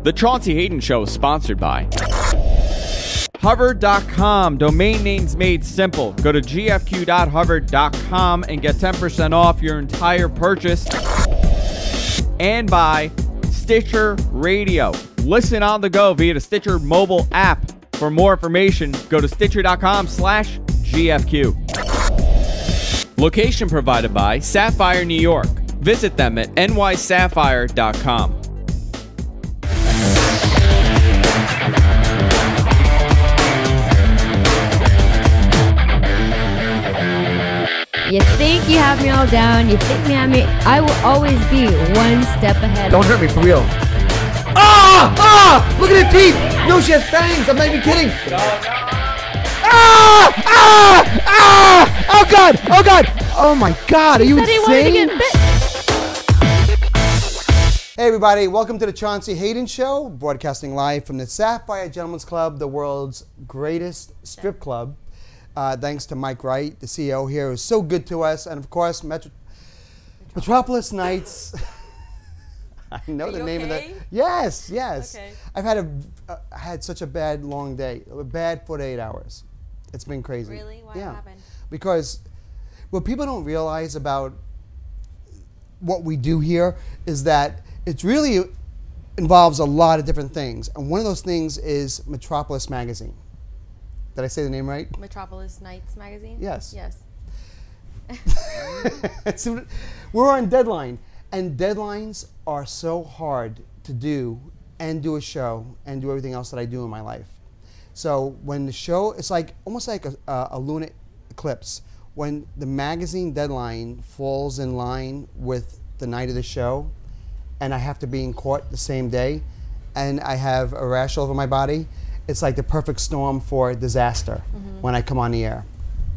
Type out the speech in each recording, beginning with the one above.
The Chaunce Hayden Show is sponsored by Hover.com. Domain names made simple. Go to gfq.hover.com and get 10% off your entire purchase. And by Stitcher Radio. Listen on the go via the Stitcher mobile app. For more information, go to stitcher.com/GFQ. Location provided by Sapphire New York. Visit them at nysapphire.com. You think you have me all down, you think me, I will always be one step ahead. Don't hurt me, for real. Ah! Ah! Look at her teeth! No, she has fangs! I'm not even kidding! Ah! Ah! Ah! Oh God! Oh God! Oh my God! Are you insane? Hey everybody, welcome to the Chaunce Hayden Show, broadcasting live from the Sapphire Gentlemen's Club, the world's greatest strip club. Thanks to Mike Wright, the CEO here, who's so good to us, and of course, Metropolis Nights. I know the name of the. Yes, yes. Okay. I've had such a bad long day, a bad 48 hours. It's been crazy. Really? What happened? Because what people don't realize about what we do here is that it really involves a lot of different things, and one of those things is Metropolis Magazine. Did I say the name right? Metropolis Nights Magazine? Yes. Yes. So we're on deadline, and deadlines are so hard to do and do a show and do everything else that I do in my life. So when the show, it's like almost like a lunar eclipse. When the magazine deadline falls in line with the night of the show, and I have to be in court the same day, and I have a rash all over my body, it's like the perfect storm for disaster when I come on the air.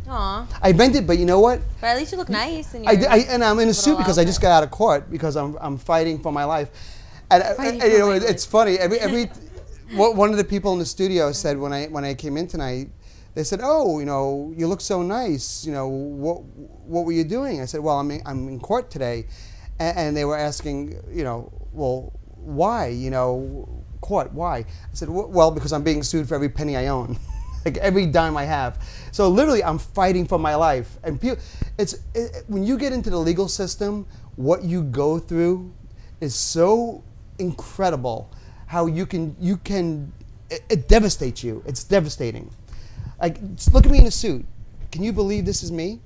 Aw. I meant it, but you know what? But at least you look nice. And and I'm in a suit because I just got out of court because I'm fighting for my life. And you know, it's funny. One of the people in the studio said when I came in tonight, they said, "Oh, you know, you look so nice. You know, what were you doing?" I said, "Well, I'm in court today," and they were asking, you know, well, why? You know, court, why? I said, well, because I'm being sued for every penny I own, like every dime I have. So literally, I'm fighting for my life. And people, when you get into the legal system, what you go through is so incredible. How it devastates you. It's devastating. Like, look at me in a suit. Can you believe this is me?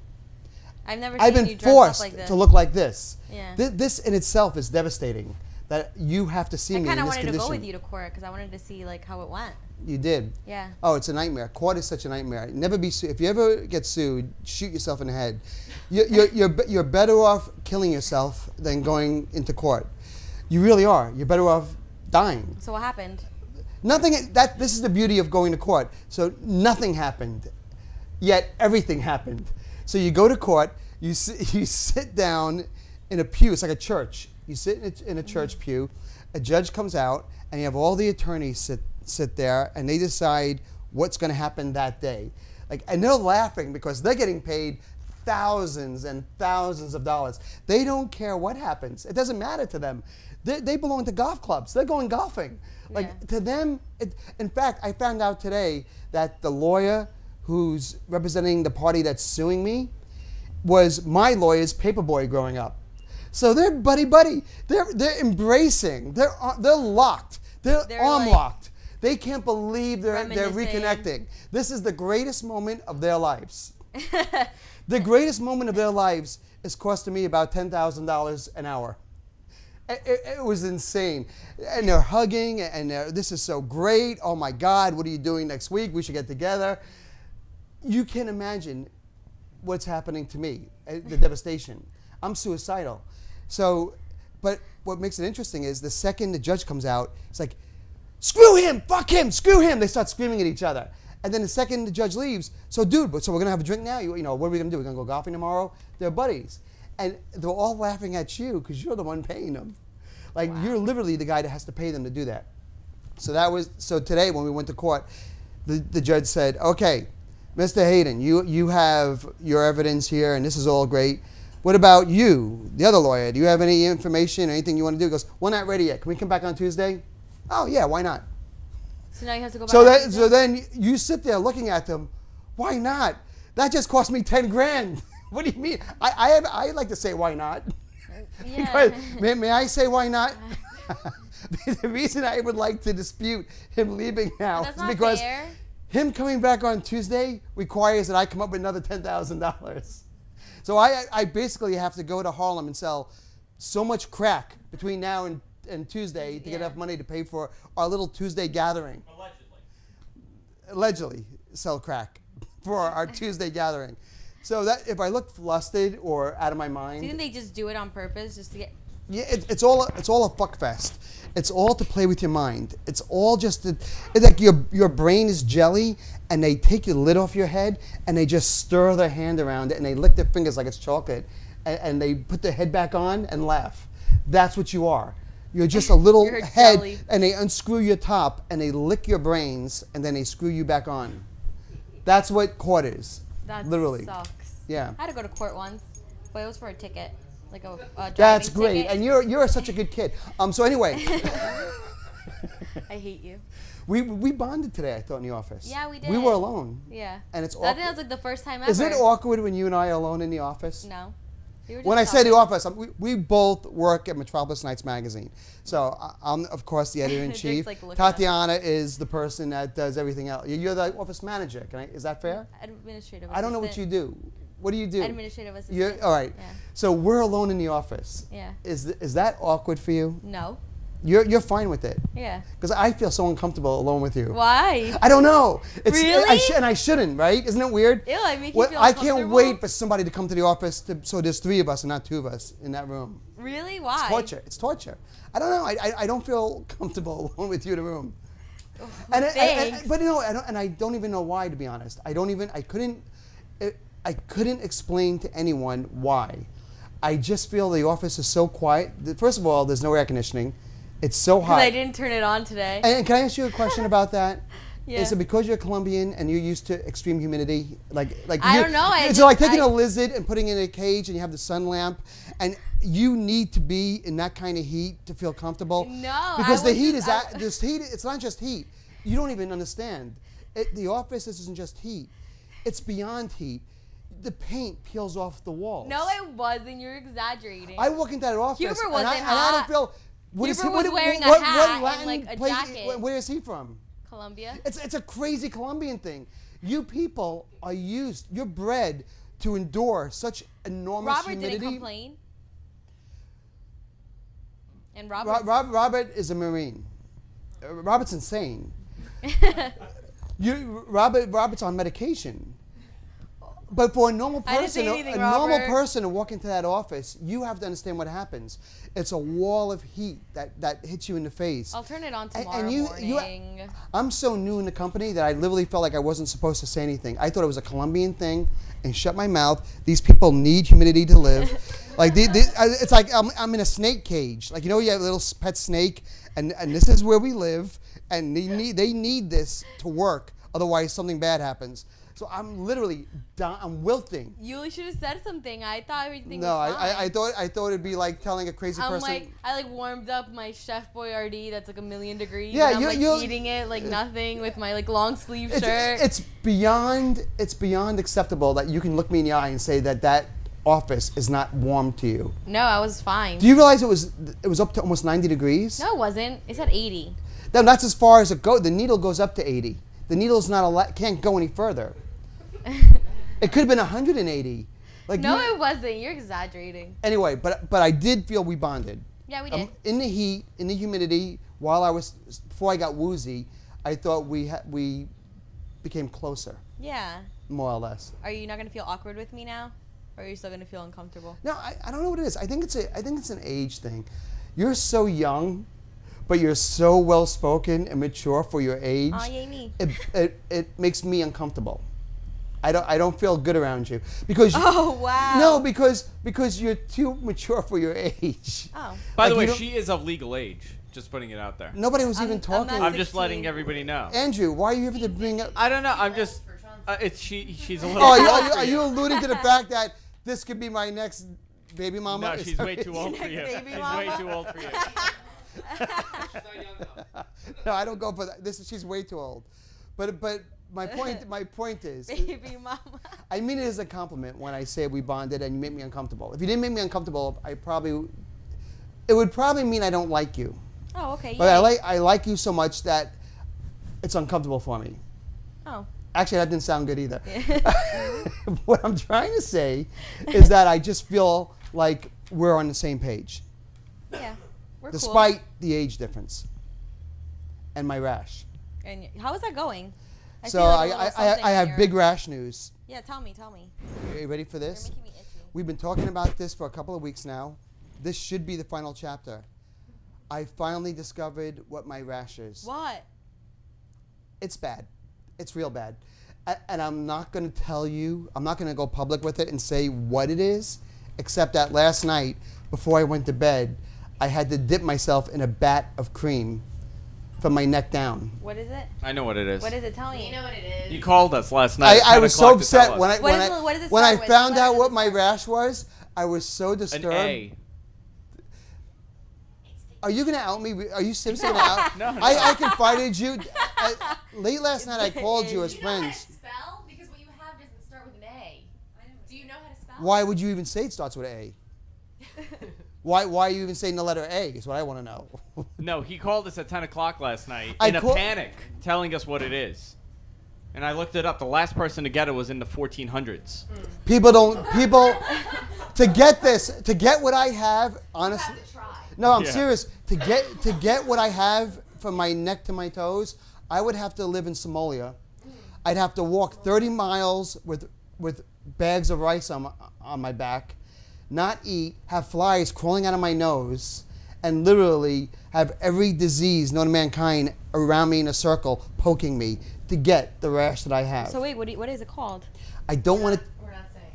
I've been forced to look like this. Yeah. This in itself is devastating. That you have to see me in this condition. I kind of wanted to go with you to court because I wanted to see like how it went. You did? Yeah. Oh, it's a nightmare. Court is such a nightmare. Never be sued. If you ever get sued, shoot yourself in the head. You're better off killing yourself than going into court. You really are. You're better off dying. So what happened? Nothing. This is the beauty of going to court. So nothing happened, yet everything happened. So you go to court. You sit down in a pew. It's like a church. You sit in a church pew, a judge comes out, and you have all the attorneys sit there, and they decide what's going to happen that day. And they're laughing because they're getting paid thousands and thousands of dollars. They don't care what happens. It doesn't matter to them. They belong to golf clubs. They're going golfing. To them, in fact, I found out today that the lawyer who's representing the party that's suing me was my lawyer's paperboy growing up. So they're buddy-buddy. They're embracing. They're locked. They're arm locked. They can't believe they're reconnecting. This is the greatest moment of their lives. The greatest moment of their lives is costing me about $10,000 an hour. It was insane. And they're hugging, and this is so great. Oh my God, what are you doing next week? We should get together. You can't imagine what's happening to me, the devastation. I'm suicidal. So, but what makes it interesting is the second the judge comes out, it's like, screw him, fuck him, screw him. They start screaming at each other. And then the second the judge leaves, so dude, so we're going to have a drink now? You know, what are we going to do? We're going to go golfing tomorrow? They're buddies. And they're all laughing at you because you're the one paying them. Like, wow. You're literally the guy that has to pay them to do that. So today when we went to court, the judge said, okay, Mr. Hayden, you have your evidence here, and this is all great. What about you, the other lawyer? Do you have any information or anything you want to do? He goes, we're not ready yet. Can we come back on Tuesday? Oh yeah, why not? So now you have to go back. So then you sit there looking at them. Why not? That just cost me 10 grand. What do you mean? I like to say why not. Yeah. may I say why not? The reason I would like to dispute him leaving now is because him coming back on Tuesday requires that I come up with another $10,000. So I basically have to go to Harlem and sell so much crack between now and Tuesday to get enough money to pay for our little Tuesday gathering. Allegedly sell crack for our Tuesday gathering. So that if I look flustered or out of my mind. Do you think they just do it on purpose just to get... Yeah, it's all a fuck fest. It's all to play with your mind. It's all just it's like your brain is jelly, and they take the lid off your head and they just stir their hand around it and they lick their fingers like it's chocolate, and they put their head back on and laugh. That's what you are. You're just a little head, jelly. And they unscrew your top and they lick your brains and then they screw you back on. That's what court is. That literally sucks. Yeah. I had to go to court once, but it was for a ticket. Like a That's great, ticket. And you're such a good kid. So anyway, I hate you. We bonded today. I thought in the office. Yeah, we did. We were alone. Yeah. And it's awkward. I think that was like the first time ever. Is it awkward when you and I are alone in the office? No. When I say the office, we both work at Metropolis Nights magazine. So I'm of course the editor in chief. Like Tatiana is the person that does everything else. You're the office manager. Is that fair? Administrative. I don't know what you do. What do you do? Administrative assistant. All right. Yeah. So we're alone in the office. Yeah. Is that awkward for you? No. You're fine with it. Yeah. Because I feel so uncomfortable alone with you. Why? I don't know. Really? And I shouldn't, right? Isn't it weird? Ew, I make you feel I can't wait for somebody to come to the office so there's 3 of us and not 2 of us in that room. Really? Why? It's torture. It's torture. I don't know. I don't feel comfortable alone with you in the room. Oh, But you know, I don't even know why, to be honest. I couldn't explain to anyone why. I just feel the office is so quiet. First of all, there's no air conditioning. It's so hot. I didn't turn it on today. And can I ask you a question about that? Yeah. Is it because you're Colombian and you're used to extreme humidity? Like I don't know. It's like taking a lizard and putting it in a cage and you have the sun lamp, and you need to be in that kind of heat to feel comfortable. No, because the heat is this heat. It's not just heat. You don't even understand. The office isn't just heat. It's beyond heat. The paint peels off the walls. No, it wasn't. You're exaggerating. I walk into that office Huber wasn't and I don't feel. Huber was wearing a hat and like a jacket. Where is he from? Colombia. It's a crazy Colombian thing. You people are you're bred to endure such enormous humidity. Robert didn't complain. And Robert is a Marine. Robert's insane. Robert's on medication. But for a normal person, normal person to walk into that office, you have to understand what happens. It's a wall of heat that hits you in the face. I'll turn it on tomorrow morning. I'm so new in the company that I literally felt like I wasn't supposed to say anything. I thought it was a Colombian thing, and shut my mouth. These people need humidity to live. Like it's like I'm in a snake cage. Like, you know, you have a little pet snake, and this is where we live, and they need this to work. Otherwise, something bad happens. So I'm literally I'm wilting. You should have said something. I thought everything was fine. I thought it'd be like telling a crazy person. I warmed up my Chef Boyardee that's like 1,000,000 degrees. Yeah, and I'm eating it like nothing with my long sleeve shirt. It's beyond acceptable that you can look me in the eye and say that office is not warm to you. No, I was fine. Do you realize it was up to almost 90 degrees? No, it wasn't. It's at 80. No, that's as far as it goes. The needle goes up to 80. The needle's can't go any further. It could have been 180. No, it wasn't. You're exaggerating. Anyway, but I did feel we bonded. Yeah, we did. In the heat, in the humidity, before I got woozy, I thought we became closer. Yeah. More or less. Are you not going to feel awkward with me now? Or are you still going to feel uncomfortable? No, I don't know what it is. I think it's an age thing. You're so young, but you're so well spoken and mature for your age. Oh, yay me. It makes me uncomfortable. I don't feel good around you because. Oh wow. No, because you're too mature for your age. Oh. By the way, she is of legal age. Just putting it out there. Nobody was even talking. I'm just letting everybody know. Andrew, why are you even to bring up? I don't know. I'm just. She's a little. Oh, are you alluding to the fact that this could be my next baby mama? No, she's way too old for you. She's way too old for you. She's not young enough. No, I don't go for that. She's way too old. But my point is, Baby mama. I mean it as a compliment when I say we bonded and you make me uncomfortable. If you didn't make me uncomfortable, it would probably mean I don't like you. Oh, okay. But I like you so much that it's uncomfortable for me. Oh. Actually, that didn't sound good either. What I'm trying to say is that I just feel like we're on the same page. Yeah. We're despite the age difference and my rash. And how is that going? So I have big rash news. Yeah, tell me. Are you ready for this? You're making me itchy. We've been talking about this for a couple of weeks now. This should be the final chapter. I finally discovered what my rash is. What? It's bad. It's real bad. And I'm not going to tell you, I'm not going to go public with it and say what it is, except that last night, before I went to bed, I had to dip myself in a bat of cream from my neck down. What is it? I know what it is. What is it? Tell me. You know what it is. You called us last night. I was so upset when What does it when I start with? found What out does what it my start rash was. I was so disturbed. An A. Are you going to out me? Are you seriously going to out? No. I confided you. Late last night, I called you as Do you know how to friends. spell? Because what you have doesn't start with an A. Do you know how to spell? Why would you even say it starts with A? Why are you even saying the letter A is what I want to know. No, he called us at 10 o'clock last night I in a call- panic, telling us what it is. And I looked it up. The last person to get it was in the 1400s. People to get what I have, honestly. You have to try. No, I'm Yeah. serious. To get what I have from my neck to my toes, I would have to live in Somalia. I'd have to walk 30 miles with bags of rice on my back, not eat, have flies crawling out of my nose, and literally have every disease known to mankind around me in a circle poking me to get the rash that I have. So wait, what is it called? I don't want to, We're not saying.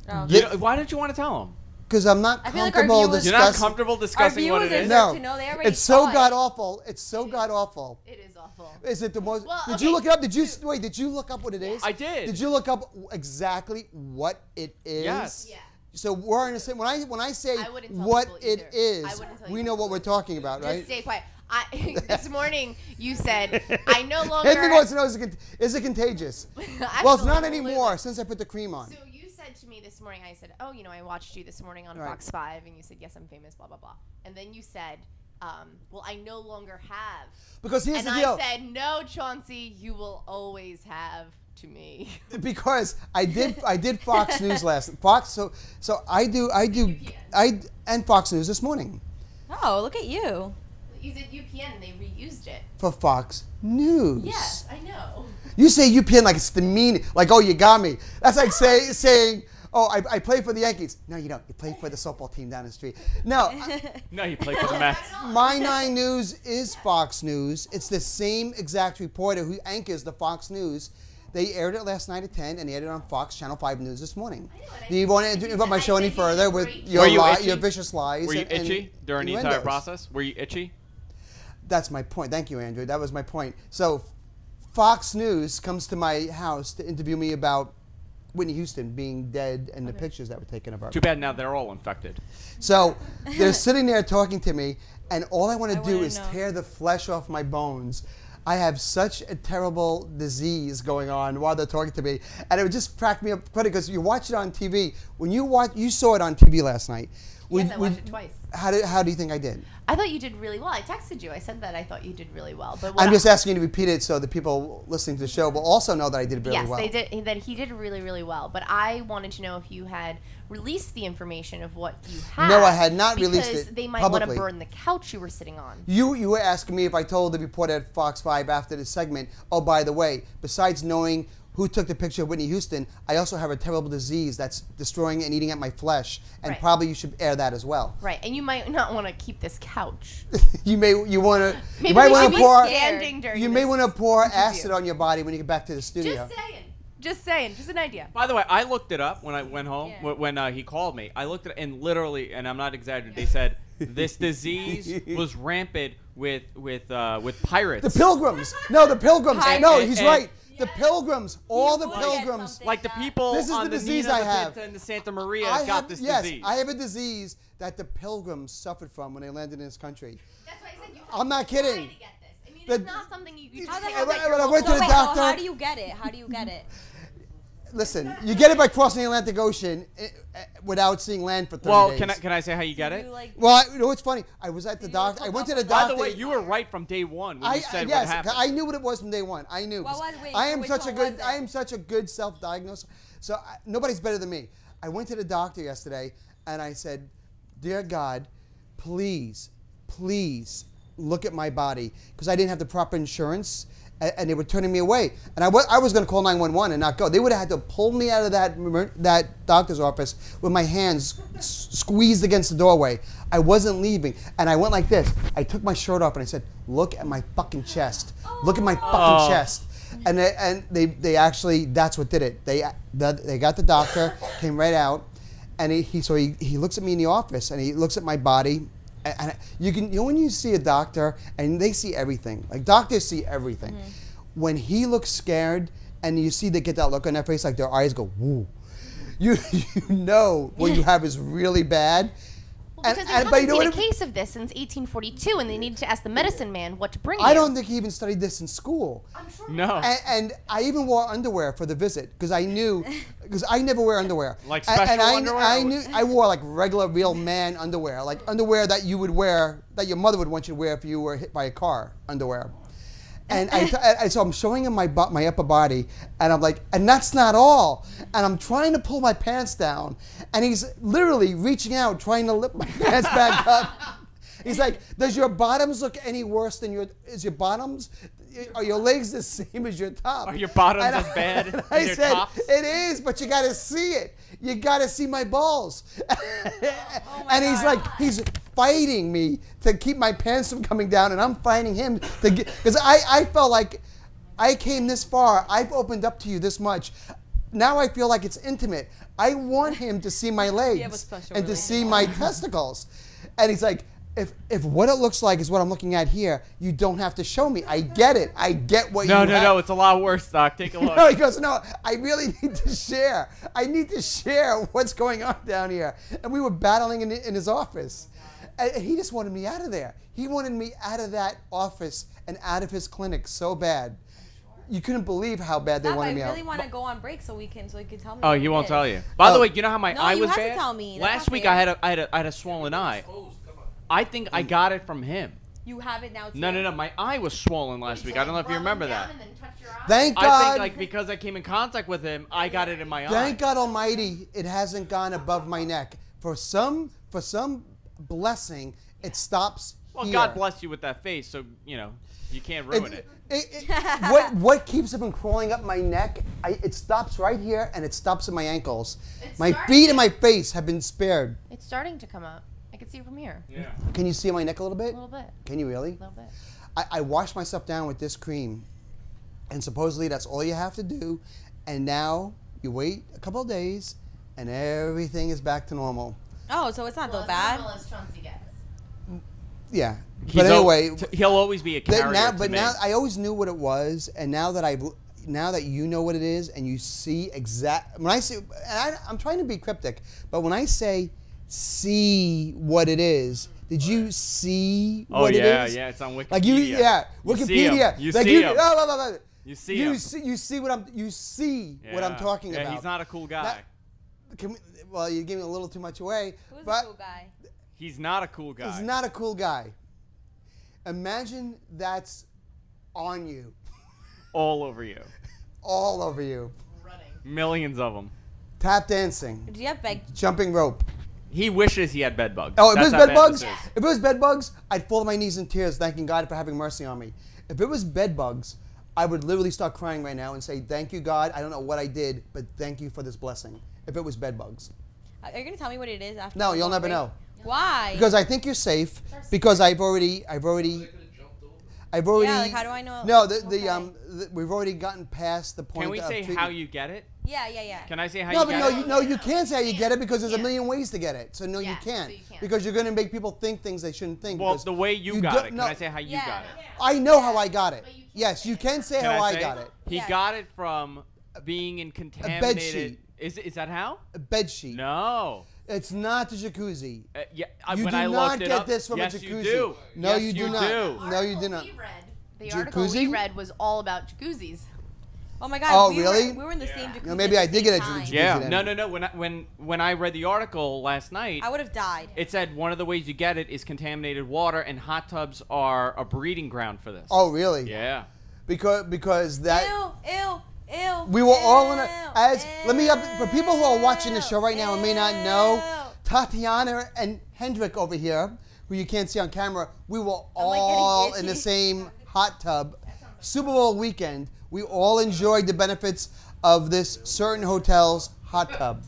Oh. You know, why didn't you want to tell him? because I'm not I feel like our comfortable viewers- You're not discussing. comfortable discussing what it viewers is? are- No, to know, they already it's so saw it. god awful. It's so god awful. It is awful. Is it the most? Well, did okay, you look it up? Did you wait? Did you look up what it is? I did. Did you look up exactly what it is? Yes. Yeah. So we're in the same. When I say I wouldn't tell what people it either. is, I wouldn't tell we you know what people we're talking about, Just right? stay quiet. This morning you said I no longer. Everyone wants to know is it contagious? Well, it's not Absolutely. anymore since I put the cream on. So you said to me this morning, I said, oh, I watched you this morning on Right. Fox 5, and you said, yes, I'm famous, blah, blah, blah. And then you said, well, I no longer have. Because here's And the deal. I said, no, Chauncey, you will always have to me. Because I did Fox News so I do and Fox News this morning Oh, look at you. You said UPN, and they reused it. for Fox News. Yes, I know. You say UPN like it's the mean, like, oh, you got me. That's like saying, oh, I play for the Yankees. No, you don't. You play for the softball team down the street. No, No, you played for the Mets. My 9 News is Fox News. It's the same exact reporter who anchors the Fox News. They aired it last night at 10, and they aired it on Fox Channel 5 News this morning. Do you want to invite my show any further with Were you itchy? your vicious lies? Were you and itchy during the entire innuendos? process? Were you itchy? That's my point. Thank you, Andrew. That was my point. So Fox News comes to my house to interview me about Whitney Houston being dead and the pictures that were taken of her. Too bad now they're all infected. So they're sitting there talking to me, and all I want to do wanna is know. tear the flesh off my bones. I have such a terrible disease going on while they're talking to me, and it would just crack me up funny because you watch it on TV. When you saw it on TV last night. Yes, I watched it twice. How do you think I did? I thought you did really well. I texted you. I said that I thought you did really well. But I'm just asking you to repeat it so the people listening to the show will also know that I did really yes, well. they did. That he did really, really well. But I wanted to know if you had released the information of what you had. No, I had not released because it they might want to publicly. burn the couch you were sitting on. You were asking me if I told the reporter at Fox 5 after the segment, oh, by the way, besides knowing who took the picture of Whitney Houston, I also have a terrible disease that's destroying and eating at my flesh, and Right. probably you should air that as well. Right, and you might not want to keep this couch. You might Maybe want we to should be pour standing during you may this want to pour interview. acid on your body when you get back to the studio. Just saying. Just saying. Just an idea. By the way, I looked it up when I went home, Yeah. when he called me. I looked at it, and literally, and I'm not exaggerating, they said this disease was rampant with pirates. The Pilgrims. No, the Pilgrims. Pirates. No, he's right. The pilgrims, all the will get pilgrims. something. Like the people This is on the the disease Nina, I the have. Pinta, and the Santa Maria I got have, this yes, disease. I have a disease that the pilgrims suffered from when they landed in this country. That's why I said you I'm not try kidding. to get this. I mean, The- it's not something you How the just hell When did I your went to so the wait, doctor- So how do you get it? How do you get it? Listen, you get it by crossing the Atlantic Ocean without seeing land for 30 well, days. can I say how you get it? You, like, Well, you know what's funny? I was at the you doctor. I look went to up the with- By doctor. the way, you were right from day one when you said yes, what happened. I knew what it was from day one. I knew. What was- wait, I so am which such a one good. was it? I am such a good self-diagnoser. So nobody's better than me. I went to the doctor yesterday and I said, "Dear God, please, please look at my body," because I didn't have the proper insurance. And they were turning me away. And I was going to call 911 and not go. They would have had to pull me out of that doctor's office with my hands squeezed against the doorway. I wasn't leaving. And I went like this. I took my shirt off and I said, "Look at my fucking chest. Look at my fucking chest." And they actually, that's what did it. They got the doctor, came right out, and he looks at me in the office and he looks at my body. And you know when you see a doctor and they see everything, like doctors see everything. When he looks scared and you see they get that look on their face, like their eyes go woo, you know what you have is really bad. Well, because they haven't seen a case of this since 1842, and they needed to ask the medicine man what to bring you. I don't think he even studied this in school. I'm sure. No. And I even wore underwear for the visit because I knew, because I never wear underwear. Like special and underwear? I knew I wore like regular, real man underwear, like underwear that you would wear, that your mother would want you to wear if you were hit by a car. Underwear. And so I'm showing him my upper body, and I'm like, and that's not all. And I'm trying to pull my pants down, and he's literally reaching out, trying to lift my pants back up. He's like, "Does your bottoms look any worse than is your bottoms? Are your legs the same as your top? Are your bottoms as bad and as I your said, tops? "It is, but you got to see it. You got to see my balls." And he's like, he's fighting me to keep my pants from coming down, and I'm fighting him to get, because I felt like I came this far. I've opened up to you this much. Now I feel like it's intimate. I want him to see my legs special and to see my testicles. And he's like, if what it looks like is what I'm looking at here, you don't have to show me. I get it. I get what you have. No, it's a lot worse, Doc. Take a look. No, he goes, "No, I really need to share. I need to share what's going on down here." And we were battling in his office. And he just wanted me out of there. He wanted me out of that office and out of his clinic so bad. You couldn't believe how bad they wanted me I out. really want to go on break so he can tell me. Oh, what he it won't is. tell you. By the Oh. way, you know how my No, eye you was have to bad? tell me. That's Last not week fair. I had a swollen eye. I think I got it from him. You have it now too. No, my eye was swollen last week. I don't know if you remember that. Thank I God. think like because I came in contact with him, I got it in my eye. Thank God Almighty, it hasn't gone above my neck. For some blessing, it stops Well, here. God bless you with that face, so you know you can't ruin it. What keeps it from crawling up my neck? It stops right here, and it stops at my ankles. My feet and my face have been spared. It's starting to come up. I can see it from here. Yeah. Can you see my neck a little bit? A little bit. Can you really? A little bit. I washed myself down with this cream, and supposedly that's all you have to do. And now you wait a couple of days, and everything is back to normal. Oh, so it's not Well, so bad. as normal as Chaunce gets. Yeah. But anyway, he'll always be a carrier to me. now I always knew what it was, and now that you know what it is, and you see when I say, and I'm trying to be cryptic, but when I say see what it is, did you see what it is? Yeah, it's on Wikipedia. Like Wikipedia. You like see him. You see him. You see what I'm talking about. Yeah, he's not a cool guy. Well, you're giving a little too much away. Who's but the cool guy? He's not a cool guy. He's not a cool guy. Imagine that's on you, All over you. all over you. Running. Millions of them. Tap dancing, Do you have beg? jumping rope. He wishes he had bed bugs. Oh, if it That's was how bed bad bugs, this is. if it was bed bugs, I'd fall to my knees in tears, thanking God for having mercy on me. If it was bed bugs, I would literally start crying right now and say, "Thank you, God. I don't know what I did, but thank you for this blessing." If it was bed bugs, Are you gonna tell me what it is after? no, we you'll go on never break? know. Why? Because I think you're safe. Because I've already. I've already. Yeah, like how do I know? No, Okay. we've already gotten past the point. Can we of say treatment. how you get it? Yeah. Can I say how No, you but get no, it? no, you can't say how you get it because there's a Yeah. million ways to get it. So no, you Yeah, can't so you can't. because you're going to make people think things they shouldn't think. Well, because the way you got don't- it. Can no, I say how you Yeah. got it? I know how I got it. But you can't Yes, say you it. can say Can how I say got it. He Yes. got it from being in contaminated. sheet. Is that how? A bed sheet. No. It's not the jacuzzi. Yeah. You when do I not looked it get up, this from yes, a jacuzzi. You do. No, yes, you do not. Do. No, you do not. The article we Jacuzzi? read was all about jacuzzis. Oh my God. Oh, we really? We were in the same jacuzzi. No, maybe at I the did same get a time. jacuzzi. Yeah. then. No. When I read the article last night, I would have died. it said one of the ways you get it is contaminated water, and hot tubs are a breeding ground for this. Oh, really? Yeah. Because that. Ew. We were all in a, Ew, let me for people who are watching the show right now and may not know, ew. Tatiana and Hendrik over here, who you can't see on camera, we were like, all getting in the itchy. same hot tub. Super Bowl weekend, we all enjoyed the benefits of this certain hotel's hot tub.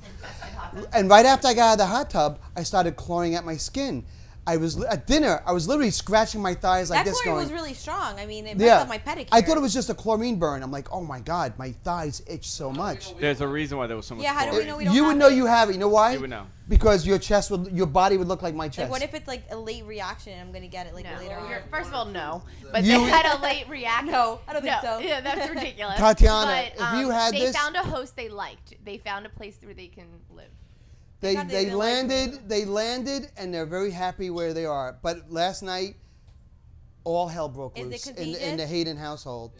And right after I got out of the hot tub, I started clawing at my skin. I was at dinner. I was literally scratching my thighs like That this, chlorine going. was really strong. I mean, it messed up my pedicure. I thought it was just a chlorine burn. I'm like, oh my God, my thighs itch so much. There's a reason why there was so much. Yeah, how do we chlorine. know we don't You would have know it? you have it. You know why? You would know. Because your body would look like my chest. Like, what if it's like a late reaction and I'm gonna get it like No. later on? First of all, no. But You- they had a late reaction. No, I don't think so. Yeah, that's ridiculous. Tatiana, but, if you had they this- found a host they liked. They found a place where they can live. They God, they didn't like me. they landed, and they're very happy where they are. But last night, all hell broke Is it loose in contagious? the Hayden household.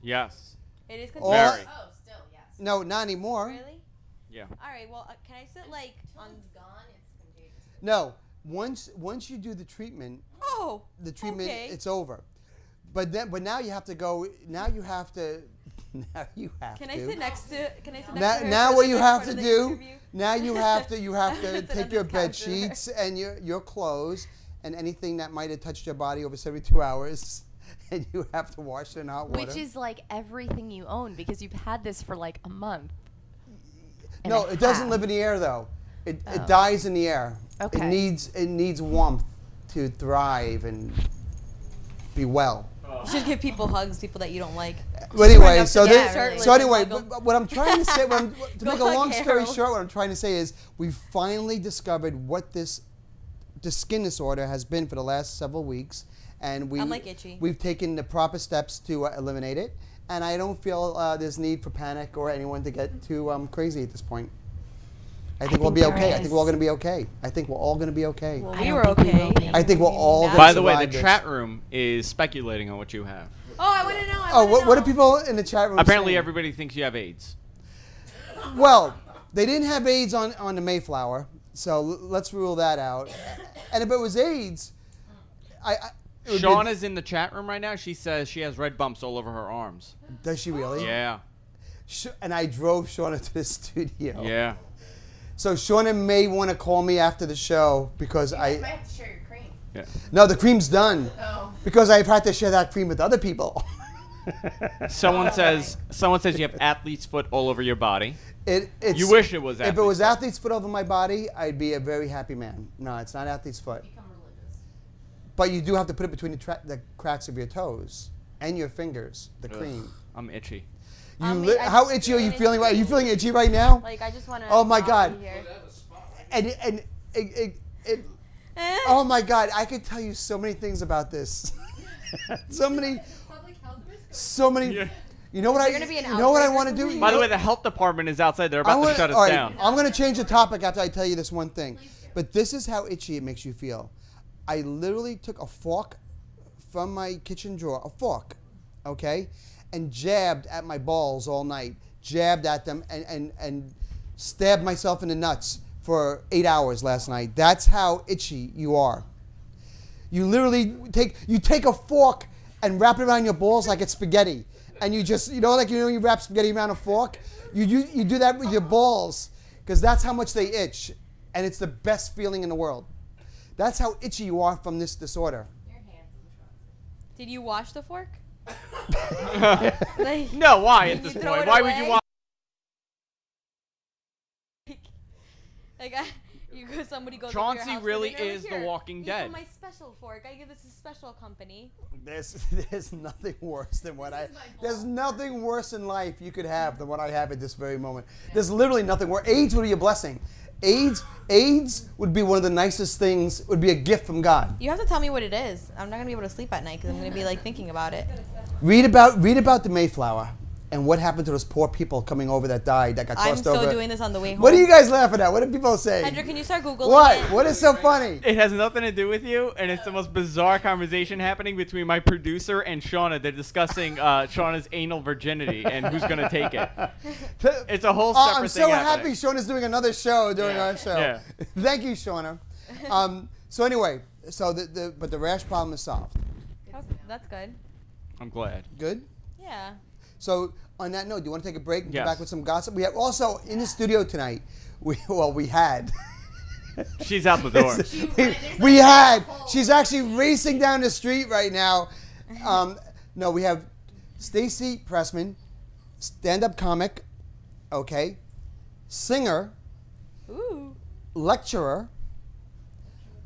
Yes. It is All- contagious. Very. Oh, still, yes. No, not anymore. Really? Yeah. All right. Well, can I sit like on? Gone, it's contagious. No, once you do the treatment, Oh. Okay. it's over. But now you have to go. Now you have to. Now you have Can to. I sit next to? Can I sit next Now, to her now for what the you next have part to of the do, interview? now you have to Sit take on your this bed couch with her. sheets and your clothes and anything that might have touched your body over 72 hours, and you have to wash it in hot water. Which is like everything you own because you've had this for like a month. and No, a it doesn't half. live in the air though. It Oh. dies in the air. Okay. It needs warmth to thrive and be well. You should give people hugs, people that you don't like. But anyway, up so to this, the shirtless so and anyway, hug 'em. but what I'm trying to say, to Go make a hug long story Harold. short, what I'm trying to say is we finally discovered what the skin disorder has been for the last several weeks, and I'm, like, itchy. we've taken the proper steps to eliminate it, and I don't feel there's need for panic or anyone to get too crazy at this point. I think we'll be think there okay. I think we're all is. going to be okay. I think we're all going to be okay. Well, I we don't were think we will okay. be. I think we're all By gonna By the way, the survive this. chat room is speculating on what you have. Oh, I want to know. Oh, what are people in the chat room Apparently, saying? everybody thinks you have AIDS. Well, they didn't have AIDS on the Mayflower, so let's rule that out. And if it was AIDS, it would be- Sean is in the chat room right now. She says she has red bumps all over her arms. Does she really? Yeah. And I drove Shauna to the studio. Yeah. So Shauna may want to call me after the show because I have to share your cream. Yeah. No, the cream's done. Oh. Because I've had to share that cream with other people. Someone says you have athlete's foot all over your body. It's, You wish it was If it athlete's was foot. athlete's foot over my body, I'd be a very happy man. No, it's not athlete's foot. Become religious. But you do have to put it between the cracks of your toes and your fingers, the Ugh, cream. I'm itchy. How itchy are you feeling? Are you feeling itchy right now? Like, I just want to. Oh my God. Here. And oh my God, I could tell you so many things about this. so many. Yeah. You know what I? gonna be an You know what I outbreak or want to do? something? You By the know- way, the health department is outside. They're I about to wanna- shut us all right, down. I'm going to change the topic after I tell you this one thing. But this is how itchy it makes you feel. I literally took a fork from my kitchen drawer, a fork, okay, and jabbed at my balls all night. Jabbed at them and stabbed myself in the nuts for 8 hours last night. That's how itchy you are. You literally take a fork and wrap it around your balls like it's spaghetti. And you just, you wrap spaghetti around a fork? You do that with your balls because that's how much they itch. And it's the best feeling in the world. That's how itchy you are from this disorder. Your hands in the Did you wash the fork? No, why at You this throw point? it Why would you away? want? Like, somebody goes. over your Chauncey house for really dinner, like, is the "Here, Walking eat Dead." from my special fork. I give this a special company. There's nothing worse than what there's nothing worse in life you could have than what I have at this very moment. There's literally nothing worse. AIDS would be a blessing. AIDS would be one of the nicest things. Would be a gift from God. You have to tell me what it is. I'm not gonna be able to sleep at night because I'm gonna be like thinking about it. Read about the Mayflower and what happened to those poor people coming over that died, that got tossed over. I'm so doing this on the way home. What are you guys laughing at? What are people saying? Hendrik, can you start Googling What? it? What is so funny? It has nothing to do with you, and it's the most bizarre conversation happening between my producer and Shauna. They're discussing Shauna's anal virginity and who's going to take it. It's a whole separate I'm thing so happening. happy Shauna's doing another show during our show. Yeah. Thank you, Shauna. So anyway, but the rash problem is solved. That's good. I'm glad. Good? Yeah. So on that note, do you want to take a break and Yes. come back with some gossip? We have also in the studio tonight. We had. She's out the door. we had. She's actually racing down the street right now. No, we have Stacey Prussman, stand-up comic, okay, singer, Ooh. lecturer.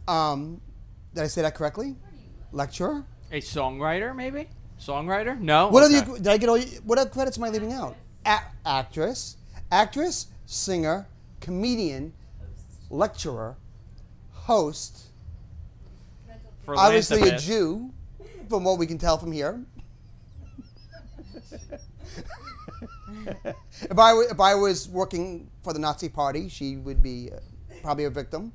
Did I say that correctly? Lecturer. A songwriter, maybe? Songwriter? No? What Okay. did I get? What other credits am I leaving out? Actress, singer, comedian, lecturer, host. For Obviously a Philanthropist. Jew, from what we can tell from here. If I was working for the Nazi Party, she would be probably a victim.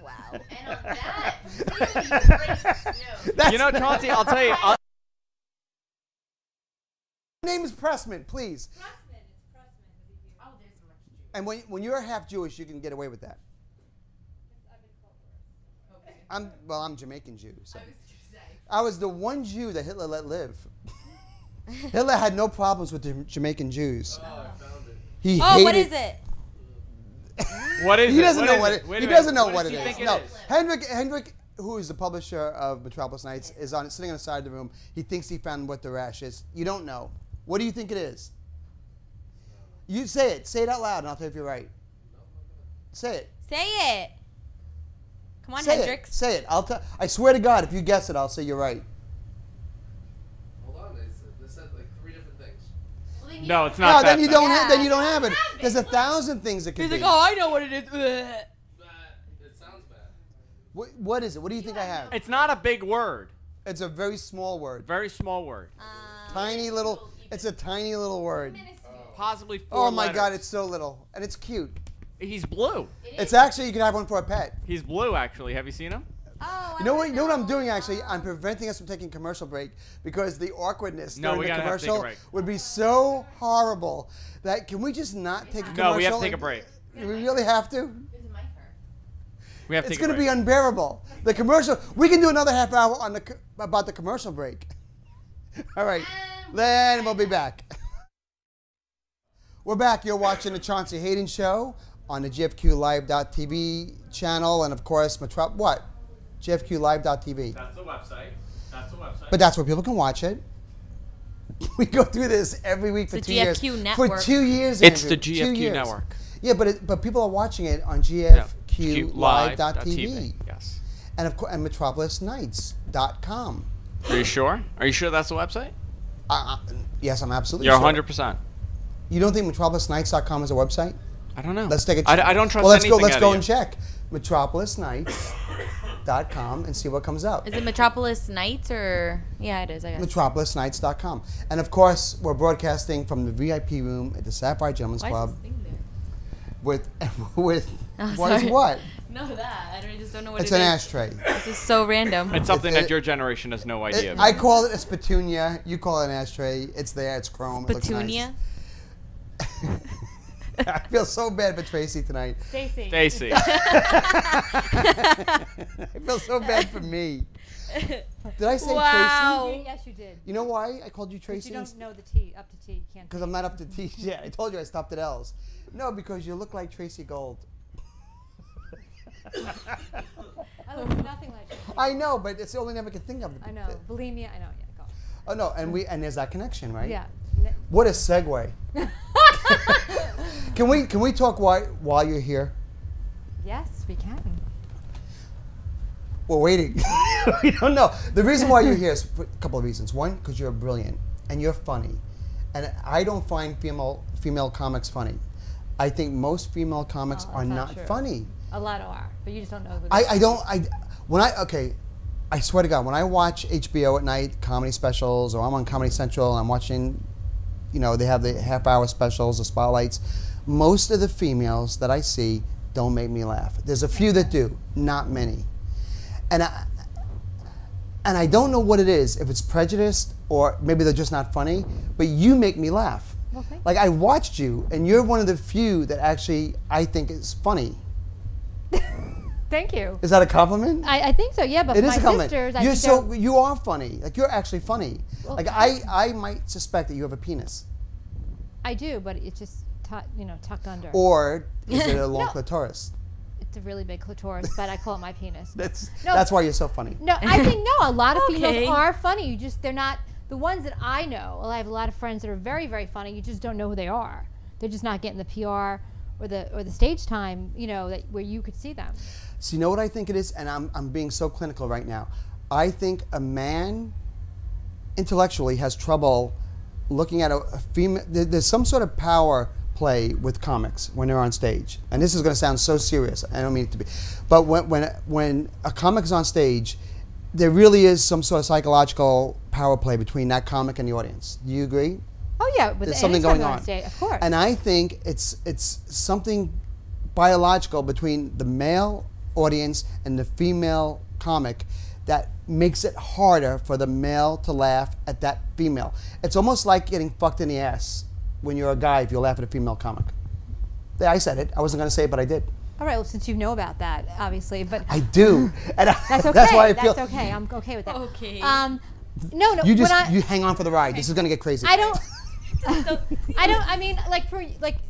Wow. And on that, really racist note. You know, Chauncey, I'll tell you. My name is Pressman, please. Oh, there's much Jew. And when you're half Jewish, you can get away with that. Okay. I'm Jamaican Jew. So. I was gonna say. I was the one Jew that Hitler let live. Hitler had no problems with the Jamaican Jews. Oh, I found it. He Oh, hated, what is it? What is He it? doesn't What know is what it. it. Wait He a doesn't minute. know what it does he is. think No, is? Hendrik, who is the publisher of Metropolis Nights, is sitting on the side of the room. He thinks he found what the rash is. You don't know. What do you think it is? You say it. Say it out loud, and I'll tell you if you're right. Say it. Say it. Come on, Say Hendrik. it. Say it. I swear to God, if you guess it, I'll say you're right. Hold on, they said like 3 different things. Well, then No, it's No, not that. then you don't have. Yeah. Then you don't have it. There's 1,000 things it could He's be. like, oh, I know what it is. Ugh. It sounds bad. What is it? What do you think I have? It's not a big word. It's a very small word. Very small word. Tiny little. It's a tiny little word. Possibly 4 Oh my letters. God, it's so little, and it's cute. He's blue. It's actually you can have one for a pet. He's blue, actually. Have you seen him? Oh, You know what I'm doing actually? I'm preventing us from taking commercial break because the awkwardness No, during we the gotta have to take a commercial break. would be so horrible that can we just not take a commercial? No, we have to take a break. We really have to. There's a mic her. We have to It's take a going to break. be unbearable. The commercial. We can do another half hour on about the commercial break. All right, then we'll be back. We're back. You're watching the Chaunce Hayden Show on the GFQLive.tv channel, and of course, GFQLive.tv. That's the website. That's the website. But that's where people can watch it. We go through this every week for It's 2 the years. GFQ For network. 2 years, It's Andrew. the 2 GFQ years. network. Yeah, but people are watching it on Yeah. GFQLive.tv. Yes. And of course, and MetropolisNights.com. Are you sure? Are you sure that's the website? Yes, I'm absolutely You're sure. 100%. You don't think MetropolisNights.com is a website? I don't know. Let's take a check. I don't trust well, anything let's out go of and you. check MetropolisNights.com and see what comes up. Is it Metropolis Nights or? Yeah, it is, I guess. MetropolisNights.com. And of course, we're broadcasting from the VIP room at the Sapphire Gentlemen's Why Club is this thing there? with Oh, what is sorry. what? No, that. I just don't know what It's it an is. ashtray. This is so random. It's something It- that your generation has no idea. I call it a spatunia. You call it an ashtray. It's there. It's chrome. It looks Petunia. nice. I feel so bad for Tracy tonight. Stacey. Stacy. I feel so bad for me. Did I say Wow. Tracy? Yes, you did. You know why I called you But Tracy? you don't know the T, up to T. You can't. Because I'm not up to T. Yeah, I told you I stopped at L's. No, because you look like Tracy Gold. I look nothing like you. I know, but it's the only name I can think of. I know. Bulimia. I know. Yeah, go. Oh no, and there's that connection, right? Yeah. What a segue. Can we talk while you're here? Yes, we can. We're waiting. We don't know. The reason why you're here is for a couple of reasons. One, because you're brilliant and you're funny. And I don't find female comics funny. I think most female comics are not true. funny. A lot are, but you just don't know who they are. I swear to God, when I watch HBO at night, comedy specials, or I'm on Comedy Central and I'm watching, they have the half-hour specials, the spotlights, most of the females that I see don't make me laugh. There's a few that do, not many. And I don't know what it is, if it's prejudiced or maybe they're just not funny, but you make me laugh. Well, thank Like, I watched you, and you're one of the few that actually I think is funny. Thank you. Is that a compliment? I think so, yeah, but It for is my a compliment. sisters, You are funny. Like, you're actually funny. Well, like, I might suspect that you have a penis. I do, but it's just tucked under. Or is it a long clitoris? It's a really big clitoris, but I call it my penis. That's why you're so funny. No, I think a lot of Okay. females are funny. They're not the ones that I know. I have a lot of friends that are very, very funny. You just don't know who they are. They're just not getting the PR or the stage time, where you could see them. So you know what I think it is? And I'm being so clinical right now. I think a man intellectually has trouble looking at a female. There's some sort of power play with comics when they're on stage. And this is going to sound so serious. I don't mean it to be. But when a comic is on stage, there really is some sort of psychological power play between that comic and the audience. Do you agree? Oh yeah, with There's something going anytime on. Stage, of course. And I think it's something biological between the male audience and the female comic that makes it harder for the male to laugh at that female. It's almost like getting fucked in the ass when you're a guy if you laugh at a female comic. Yeah, I said it. I wasn't going to say it, but I did. All right, well, since you know about that, obviously, but I do. And that's okay. That's why I feel. That's okay. I'm okay with that. Okay. No. You hang on for the ride. This is going to get crazy. I don't. I mean,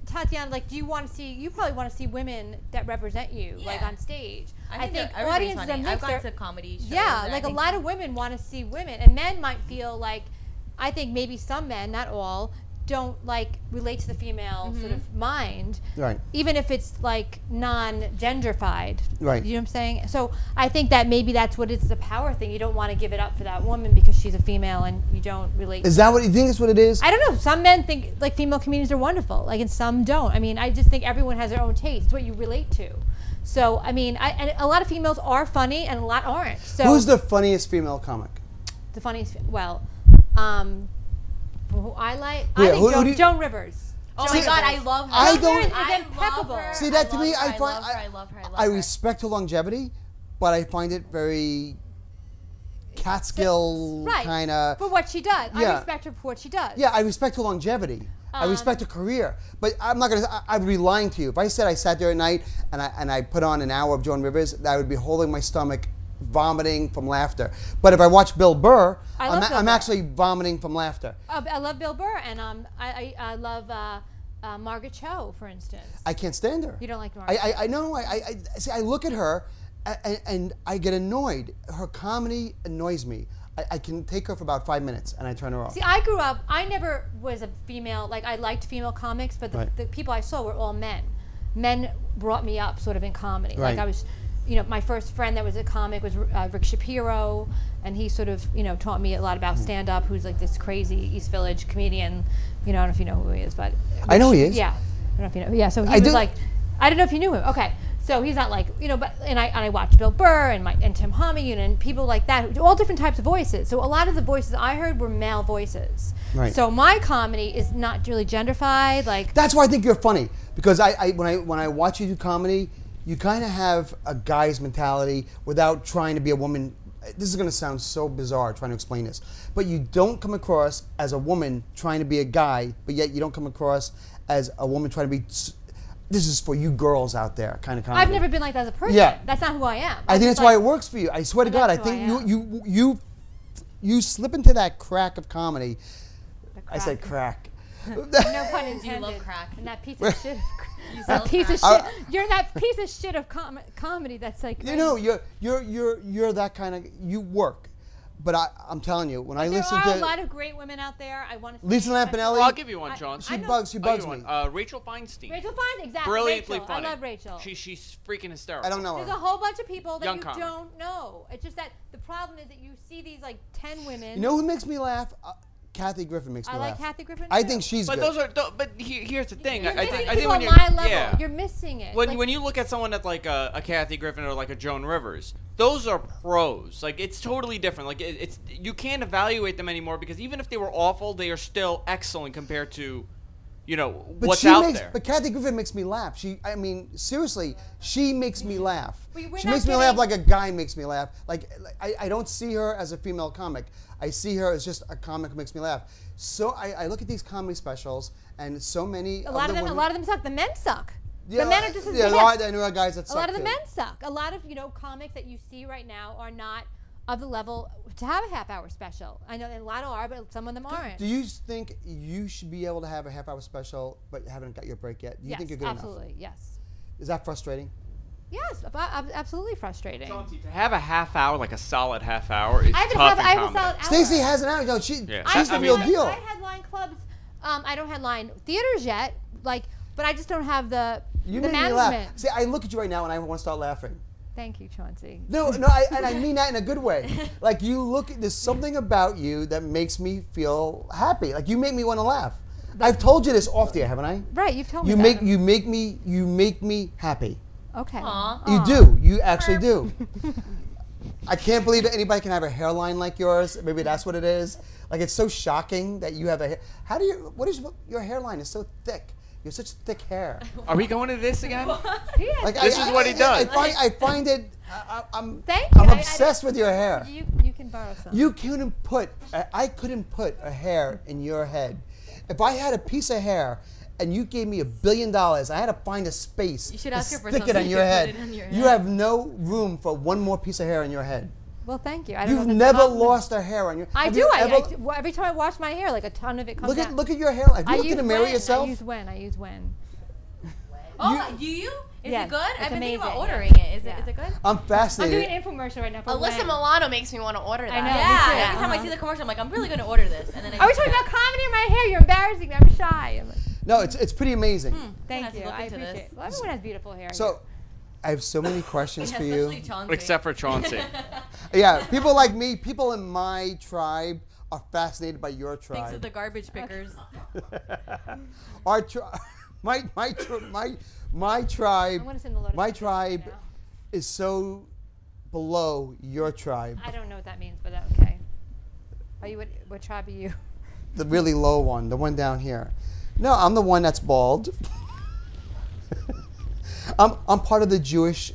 Tatiana, do you want to see? You probably want to see women that represent you, Yeah. on stage. I think audiences everybody's are funny. I've mixed. gone to comedy shows. Yeah, and I a think lot of women want to see women, and men might feel like, I think maybe some men, not all, don't relate to the female sort of mind, Right. even if it's non-genderfied. Right. You know what I'm saying? So I think that maybe that's what it's a power thing. You don't want to give it up for that woman because she's a female and you don't relate. Is that what you think? That's what it is? I don't know. Some men think female comedians are wonderful, and some don't. I mean, I just think everyone has their own taste. It's what you relate to. So I mean, and a lot of females are funny and a lot aren't. So Who's the funniest female comic? the funniest? Well, who I like, Yeah, I who think do you- Joan Rivers. Oh Joan my God, Rivers. I love her. I Joan don't- Rivers is I impeccable. love her. See, that I to me, love her, I find I love her. I respect her longevity, but I find it very Catskill Right. kind of. For what she does. I Yeah. respect her for what she does. Yeah, I respect her longevity. I respect her career, but I'm not gonna. I would be lying to you if I said I sat there at night and I put on an hour of Joan Rivers. I would be holding my stomach, vomiting from laughter. But if I watch Bill Burr, I love Bill I'm Burr. actually vomiting from laughter. I love Bill Burr, and I love Margaret Cho, for instance. I can't stand her. You don't like Margaret? I know. I see. I look at her, and I get annoyed. Her comedy annoys me. I can take her for about 5 minutes, and I turn her off. See, I grew up, I never was a female, I liked female comics, but Right. the people I saw were all men. Men brought me up sort of in comedy. Right. I was, my first friend that was a comic was Rick Shapiro, and he sort of, taught me a lot about stand-up, who's this crazy East Village comedian. I don't know if you know who he is, but. I know he is. Yeah. I don't know if you know. Yeah, so he I was do. I don't know if you knew him. Okay. So he's not but I watched Bill Burr and Tim Hummy and people like that, all different types of voices. So a lot of the voices I heard were male voices. Right. So my comedy is not really genderfied. That's why I think you're funny, because when I watch you do comedy, you kind of have a guy's mentality without trying to be a woman. This is going to sound so bizarre trying to explain this, but you don't come across as a woman trying to be a guy, but yet you don't come across as a woman trying to be. This is for you girls out there, kind of comedy. I've never been like that as a person. Yeah. That's not who I am. I think that's why it works for you. I swear to God, I That's who think I you slip into that crack of comedy. I said crack. No pun intended. You love crack. And that piece of shit. You That sell piece of crack. shit. You're that piece of shit of comedy that's You're that kind of. You work, But I'm telling you, when I There listen are a to lot of great women out there. I want to. Lisa Lampanelli, Well, I'll give you one, Chaunce. she I know. bugs I'll give me. you one. Rachel Feinstein. Rachel Feinstein, exactly. Brilliantly Rachel. funny. I love Rachel. She's freaking hysterical. I don't know There's a her. whole bunch of people that Young you comic. don't know. It's just that the problem is that you see these like 10 women. You know who makes me laugh? Kathy Griffin makes me I laugh. like Kathy Griffin. I too. think she's But good. those are. But here's the thing. You're I missing think people when on you're my level. yeah. You're missing it. When Like, when you look at someone that's like a Kathy Griffin or like a Joan Rivers, those are pros. Like it's totally different. Like it's you can't evaluate them anymore because even if they were awful, they are still excellent compared to, what's out there. But Kathy Griffin makes me laugh. I mean, seriously, she makes me laugh. We're She not makes me laugh getting- like a guy makes me laugh. Like I don't see her as a female comic. I see her as just a comic who makes me laugh. So I look at these comedy specials, and so many. a lot of them. women, A lot of them suck. The men suck. Yeah, the men are just as yeah, bad. I know guys that A suck lot of the too. men suck. A lot of comics that you see right now are not of the level to have a half-hour special. I know a lot are, but some of them aren't. Do you think you should be able to have a half-hour special, but you haven't got your break yet? Do you Yes, think you're good absolutely. Yes. enough? Is that frustrating? Yes, absolutely frustrating. Chauncey, to have a half hour, like a solid half hour, is I have tough I have a in solid comedy. hour. Stacey has an hour. No, she's the real deal. I headline clubs. I don't headline theaters yet. But I just don't have the You the make me management. laugh. See, I look at you right now and I want to start laughing. Thank you, Chauncey. No, and I mean that in a good way. Like there's something about you that makes me feel happy. Like you make me want to laugh. I've told you this off the air, haven't I? Right, you've told me You that. you make me happy. Okay. Aw. You do. You actually do. I can't believe that anybody can have a hairline like yours. Maybe that's what it is. Like it's so shocking that you have a. How do you? What is your hairline is so thick? You have such thick hair. Are we going to this again? Yes. Like This is what he does. I find it. I'm. Thank you. I'm I- obsessed with your hair. You can borrow some. You couldn't put. I couldn't put a hair in your head. If I had a piece of hair and you gave me $1 billion, I had to find a space You should to ask her for stick it something on you your could head. put it on your You head. have no room for one more piece of hair in your head. Well, thank you. I don't know You've if that's a never compliment. lost a hair on your. I have do. you I ever- well, every time I wash my hair, like a ton of it comes out. Look at your hairline. Have you I looked in use the mirror Wen. yourself? I use Wen. Oh, do you? Is Yes, it good? it's I've been thinking about amazing, ordering it. Is yeah. it good? I'm I'm fascinated. doing an infomercial right now for Alyssa Wen. Milano makes me want to order that. I know. Yeah. me too. Every time I see the commercial, I'm like, I'm really going to order this. And then Are we talking about comedy or my hair? You're embarrassing me. I'm shy. No, it's pretty amazing. Thank have to you. look I into appreciate this. it. Well, everyone has beautiful hair. So, I have so many questions for you. Especially Chauncey. Except for Chauncey. Yeah, people like me, people in my tribe are fascinated by your Thanks to tribe. the garbage pickers. Our tribe, my tribe, I'm gonna send the Lotus my message tribe right now. is so below your tribe, I don't know what that means, but okay. Are you what tribe are you? the really low one, the one down here. No, I'm the one that's bald. I'm part of the Jewish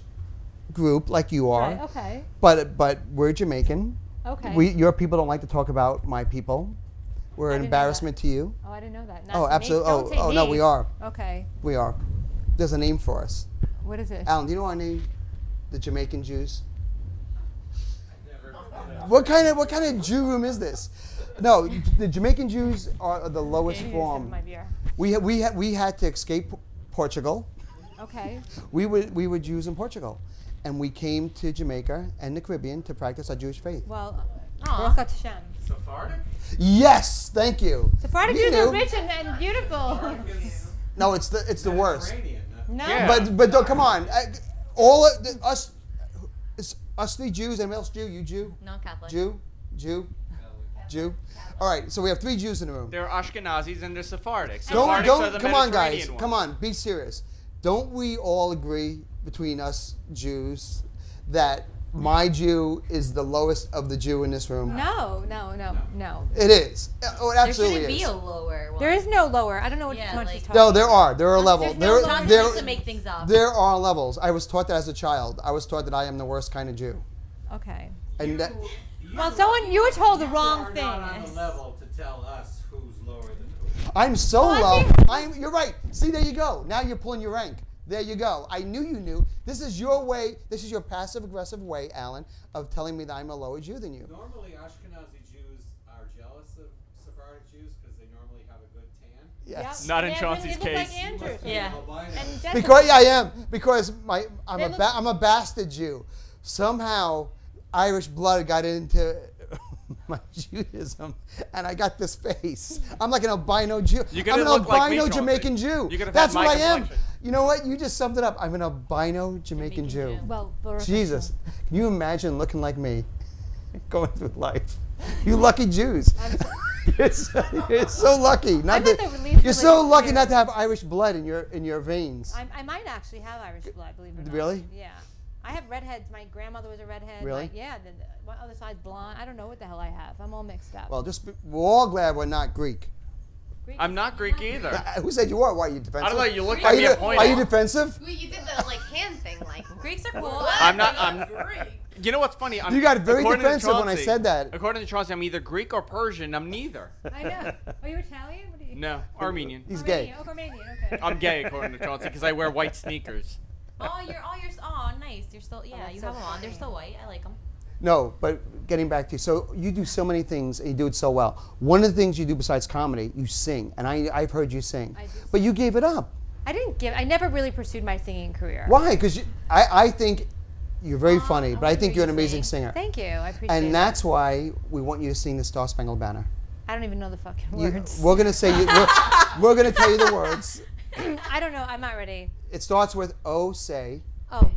group like you are, Right, okay. but we're Jamaican. Okay. Your people don't like to talk about my people. We're an didn't know embarrassment to you. Oh, I didn't know that. Not Oh, to me. absolutely. Don't say Oh, no, me. we are. Okay. We are. There's a name for us. What is it? Alan, do you know our name? The Jamaican Jews. What kind of Jew room is this? No, the Jamaican Jews are the lowest Maybe form. my beer. We had to escape Portugal. Okay. We were Jews in Portugal, and we came to Jamaica and the Caribbean to practice our Jewish faith. Well, Aw. Baruch Hashem. Sephardic? Yes, thank you. Sephardic You Jews are knew. rich and beautiful. No, it's the worst. No. Yeah. But don't, come on, all of us, it's us three Jews. Anyone else Jew? You Jew? Non-Catholic. Jew. All right, so we have 3 Jews in the room. There are Ashkenazis and there's Sephardics. Don't Sephardics are the come on, guys. Mediterranean Come ones. on, be serious. Don't we all agree between us Jews that my Jew is the lowest of the Jew in this room? No. It is. Oh, it There absolutely shouldn't be is. a lower one. There is no lower. I don't know what Yeah, Chauncey's like- talking No, about. there are. There are levels. no There, levels. there, Chauncey likes to make things up. there are levels. I was taught that as a child. I was taught that I am the worst kind of Jew. Okay. And that, Well, you were told the wrong thing. Not on the level to tell us who's lower than who. I'm so Well, I low. think- You're right. See, there you go. Now you're pulling your rank. There you go. I knew you knew. This is your way. This is your passive-aggressive way, Alan, of telling me that I'm a lower Jew than you. Normally, Ashkenazi Jews are jealous of Sephardic Jews because they normally have a good tan. Yes. Yep. Not in They Chauncey's look like case. Andrews. Yeah. And Jessica- Because I am. Because I'm They a look- I'm a bastard Jew. Somehow, Irish blood got into my Judaism, and I got this face. I'm like an albino Jew. You're I'm gonna an look like me, albino Chauncey. Jamaican Jew. You're gonna have That's my what I am. complexion. You know what? You just summed it up. I'm an albino Jamaican Jew. Well, Baruch Jesus, Hashem. can you imagine looking like me, going through life? You lucky Jews. You're so lucky. Not I'm at that, the relief you're so relief lucky here. not to have Irish blood in your veins. I might actually have Irish blood, believe it or not. Really? Yeah. I have redheads. My grandmother was a redhead. Really? Yeah. My other side's blonde. I don't know what the hell I have. I'm all mixed up. Well, we're all glad we're not Greek. Greek I'm is not Greek either. Who said you are? Why are you defensive? I don't know. You look Are like me you, at point. are you defensive? Well, you did the like hand thing, like Greeks are cool. what? I'm not. Greek. You know what's funny? You got very according to defensive when I Chauncey- said that. According to Chauncey, I'm either Greek or Persian. I'm neither. I know. Are you Italian? What are you? No, Armenian. He's gay. Oh, Armenian. Okay. I'm gay according to Chauncey because I wear white sneakers. Oh, nice. You're still, yeah, that's you so have them on. They're funny. still white. I like them. No, but getting back to you. So you do so many things and you do it so well. One of the things you do besides comedy, you sing. And I've heard you sing. I do But you gave it up. I never really pursued my singing career. Why? Because I think you're very funny, but I wanna think hear you're an you amazing sing. singer. Thank you. I appreciate it. And that's why we want you to sing the Star Spangled Banner. I don't even know the fucking You- words. we're gonna say we're gonna tell you the words. I don't know. I'm not ready. It starts with "Oh say." Oh,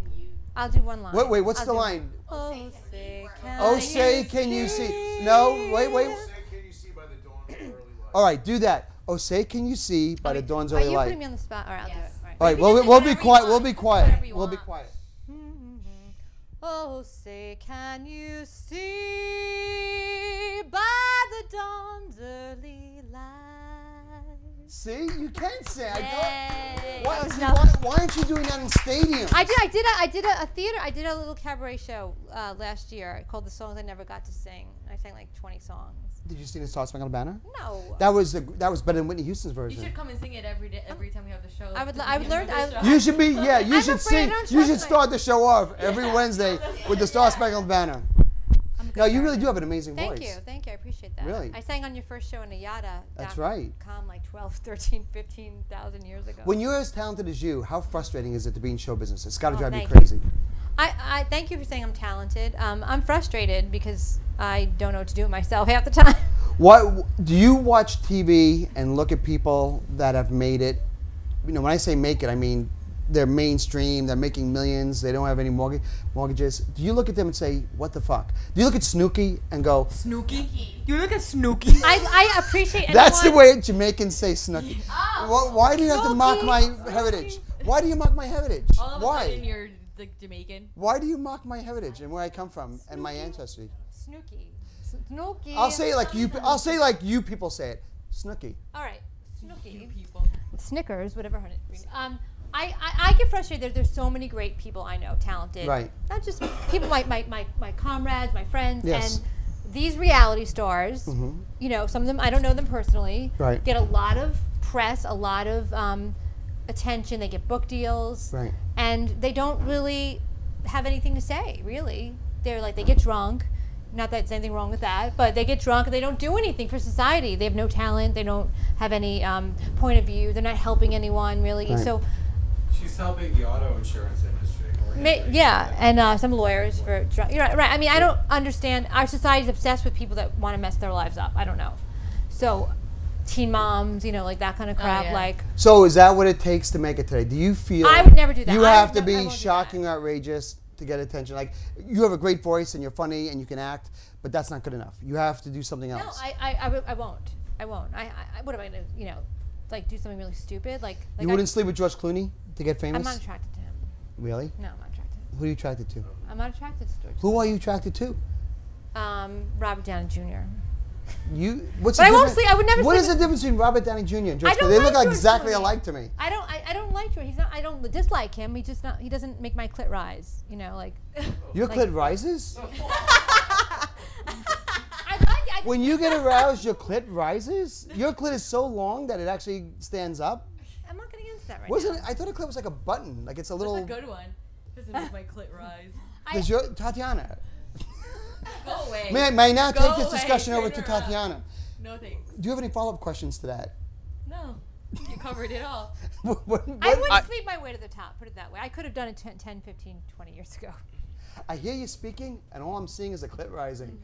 I'll do one line. Wait, what's I'll the do- line? Oh, say can Oh you say, can you see? No, wait. Say, can you see by the dawn's early light? All right, do that. Oh say, can you see by the dawn's Are early you light? putting me on the spot? All right, I'll do it. All right. All right, You can we'll sing be whatever you quiet. want. We'll be Sing quiet. whatever you We'll be want. quiet. Oh, say, can you see by the dawn's early light? See, you can sing. Yay. Why, That was see, not- why aren't you doing that in stadiums? I did a theater. I did a little cabaret show last year called "The Songs I Never Got to Sing." I sang like 20 songs. Did you sing the Star Spangled Banner? No. That was better than Whitney Houston's You version. should come and sing it every day, every time we have the show. I would At the learn. beginning of the show. You should be, yeah, you I'm should afraid I sing. don't You should trust start the show off every Wednesday with the Star Spangled Banner. I'm a good No, you girl. really do have an amazing Thank voice. you. Thank you. I appreciate that. Really? I sang on your first show in a yada. That's right. Like 12, 13, 15,000 years ago. When you're as talented as you, how frustrating is it to be in show business? It's got to drive you thank crazy. I thank you for saying I'm talented. I'm frustrated because I don't know what to do with myself half the time. What do you watch TV and look at people that have made it? You know, when I say make it, I mean they're mainstream. They're making millions. They don't have any mortgages. Do you look at them and say, "What the fuck"? Do you look at Snooki and go, Snooki. You look at Snooki. I appreciate anyone. "That's the way Jamaicans say Snooki"? Oh. Why do you have to mock my Snooki. heritage? Why do you mock my heritage? All of a Why? sudden you're the Jamaican. Why do you mock my heritage and where I come from and my ancestry? Snooki. Snooki. I'll say it like you. I'll say it like you people say it. Snooki. All right. Snooki. People. Snickers, whatever. I get frustrated. There's so many great people I know, talented. Right. Not just people, my comrades, my friends, Yes. and these reality stars. You know, some of them I don't know them personally. Right. Get a lot of press, a lot of attention. They get book deals. Right. And they don't really have anything to say. Really, they're like they get drunk. Not that there's anything wrong with that, but they get drunk and they don't do anything for society. They have no talent. They don't have any point of view. They're not helping anyone really. Right. So, She's helping the auto insurance industry. yeah, and some lawyers for drunk. You're right. I mean, I don't understand. Our society's obsessed with people that want to mess their lives up. I don't know. So, teen moms, you know, like that kind of crap. yeah. Like, So is that what it takes to make it today? Do you feel I would never do that. You I have would to ne- I be won't do shocking, outrageous to get attention. Like you have a great voice and you're funny and you can act, but that's not good enough. You have to do something no, else. I won't. I won't. What am I gonna, you know, like do something really stupid? Like You wouldn't sleep with George Clooney to get famous? I'm not attracted to him. Really? No, I'm not attracted. Who are you attracted to? I'm not attracted to George. Who are you attracted to? Robert Downey Jr. What's But the I won't difference- sleep- I would never What sleep is the difference between Robert Downey Jr. and George I don't Clooney? They look like George exactly Clooney. alike to me. I don't like George. He's not. I don't dislike him. He just not. He doesn't make my clit rise. You know, like. Your Like- clit rises? I When you get aroused, your clit rises? Your clit is so long that it actually stands up? I'm not getting into that right Wasn't now. it? I thought a clit was like a button. Like it's a little. That's a good one. Doesn't make my clit rise. Does your Tatiana? Go away. May I now Go take this away, discussion over turn to around. Tatiana? No thanks. Do you have any follow-up questions to that? No. You covered it all. I wouldn't sleep my way to the top. Put it that way. I could have done it 10, 15, 20 years ago. I hear you speaking, and all I'm seeing is a clit rising.